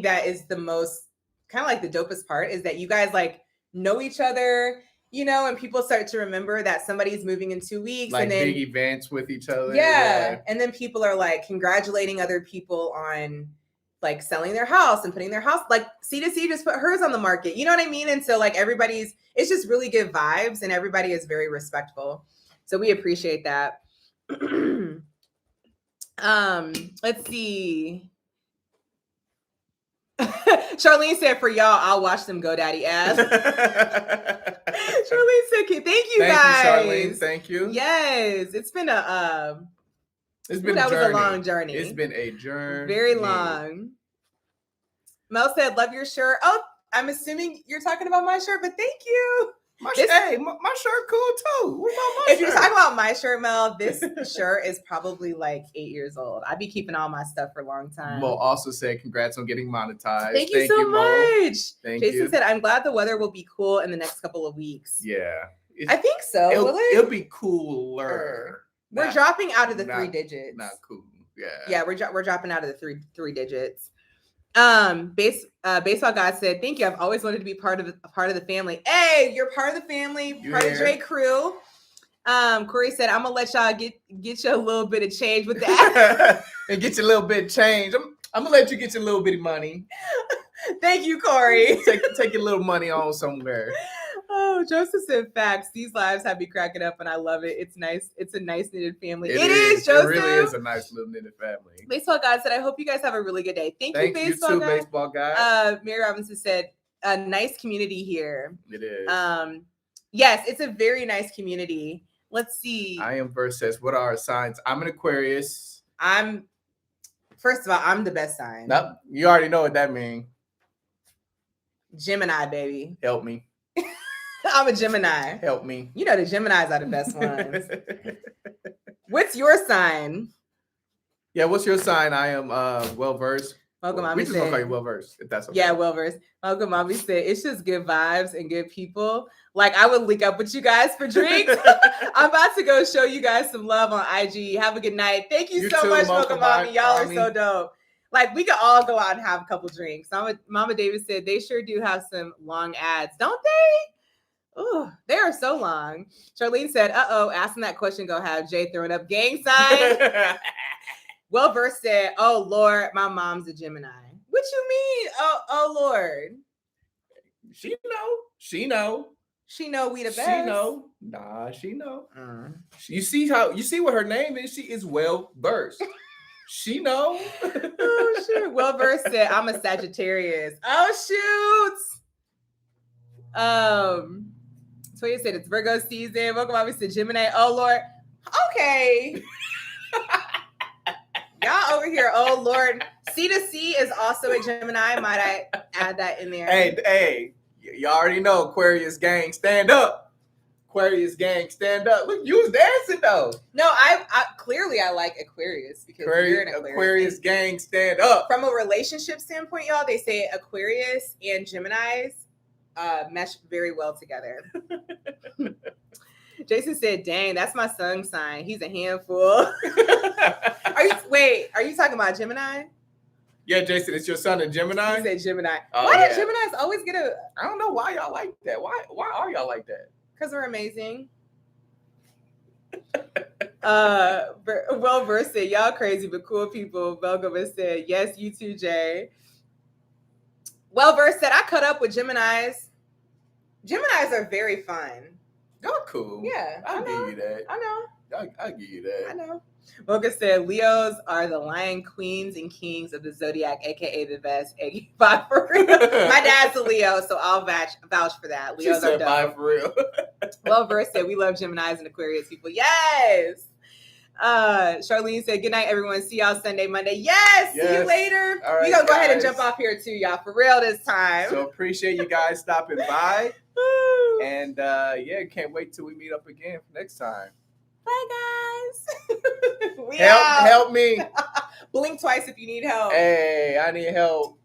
that is the most kind of like the dopest part is that you guys like know each other, you know, and people start to remember that somebody's moving in 2 weeks. Like and then big events with each other. Yeah. And then people are like congratulating other people on like selling their house and putting their house, like C2C just put hers on the market. You know what I mean? And so like it's just really good vibes and everybody is very respectful. So we appreciate that. Let's see. Charlene said, "For y'all, I'll watch them GoDaddy ads." Charlene said, "Thank you guys, Charlene. Thank you. Yes, it's been a was a long journey. It's been a journey, very long. Mel said, "Love your shirt." Oh, I'm assuming you're talking about my shirt, but thank you. My shirt cool too. What about my if you're talking about my shirt, Mel, this shirt is probably like 8 years old. I be keeping all my stuff for a long time. Mo also said, "Congrats on getting monetized." Thank you so much. Thank Jason you. said, "I'm glad the weather will be cool in the next couple of weeks." Yeah, I think so. It'll be cooler. We're dropping out of the 3 digits. Not cool. Yeah. Yeah, we're dropping out of the three digits. Baseball God said, "Thank you. I've always wanted to be part of the family." Hey, you're part of the family, part of Dre crew. Corey said, "I'm gonna let y'all get you a little bit of change with that." And get you a little bit of change. I'm gonna let you get your little bit of money. Thank you, Corey. Take your little money on somewhere. Oh, Joseph said, "Facts. These lives have me cracking up, and I love it. It's nice. It's a nice knitted family." It is, Joseph. It really is a nice little knitted family. Baseball God said, "I hope you guys have a really good day." Thank you, Baseball God. Baseball God. Mary Robinson said, "A nice community here." It is. Yes, it's a very nice community. Let's see. I am Verse says, "What are our signs?" I'm an Aquarius. First of all, I'm the best sign. Nope, you already know what that means. Gemini, baby. Help me. I'm a Gemini. Help me. You know the Geminis are the best ones. What's your sign? Yeah, what's your sign? I am well versed. Welcome, we just gonna call you well versed, if that's okay. Yeah, well versed. Welcome, Mommy said it's just good vibes and good people. Like I would link up with you guys for drinks. I'm about to go show you guys some love on IG. Have a good night. Thank you so much, Welcome, Mommy. Y'all are so dope. Like we could all go out and have a couple drinks. Mama Davis said they sure do have some long ads, don't they? Oh, they are so long. Charlene said, asking that question go have Jay throwing up gang sign. Well versed said, "Oh Lord, my mom's a Gemini." What you mean? Oh Lord. She know we the best. She know. Nah, she know. You see what her name is? She is well versed. She know. Oh shoot. Well versed said, "I'm a Sagittarius." Oh shoot. Toya said it's Virgo season. Welcome, obviously Gemini. Oh Lord. Okay. Y'all over here, oh Lord. C2C is also a Gemini. Might I add that in there? Hey, you already know Aquarius gang, stand up. Aquarius gang, stand up. Look, you was dancing though. No, I clearly I like Aquarius because you're an Aquarius gang, stand up. From a relationship standpoint, y'all, they say Aquarius and Geminis mesh very well together. Jason said, "Dang, that's my sun sign. He's a handful." Are you talking about Gemini? Yeah, Jason, it's your son a Gemini? He said Gemini. Oh, why do Geminis always get a... I don't know why y'all like that. Why are y'all like that? Because we're amazing. Well versed said, y'all crazy but cool people. Belgova said, yes, you too, Jay. Well versed said, I cut up with Geminis. Geminis are very fun. Y'all cool. Yeah, I'll give you that. I know. I'll give you that. I know. Boga said, Leos are the lion queens and kings of the zodiac, aka the best. Bye for real. My dad's a Leo, so I'll vouch for that. Leos She said, are dope. bye for real. Well versed said, we love Geminis and Aquarius people. Yes. Charlene said, good night, everyone. See y'all Sunday, Monday. Yes. See you later. All right, we gonna go ahead and guys. jump off here too, y'all, for real this time. So appreciate you guys stopping by. And yeah, can't wait till we meet up again next time. Bye, guys. Help me. Blink twice if you need help. Hey, I need help.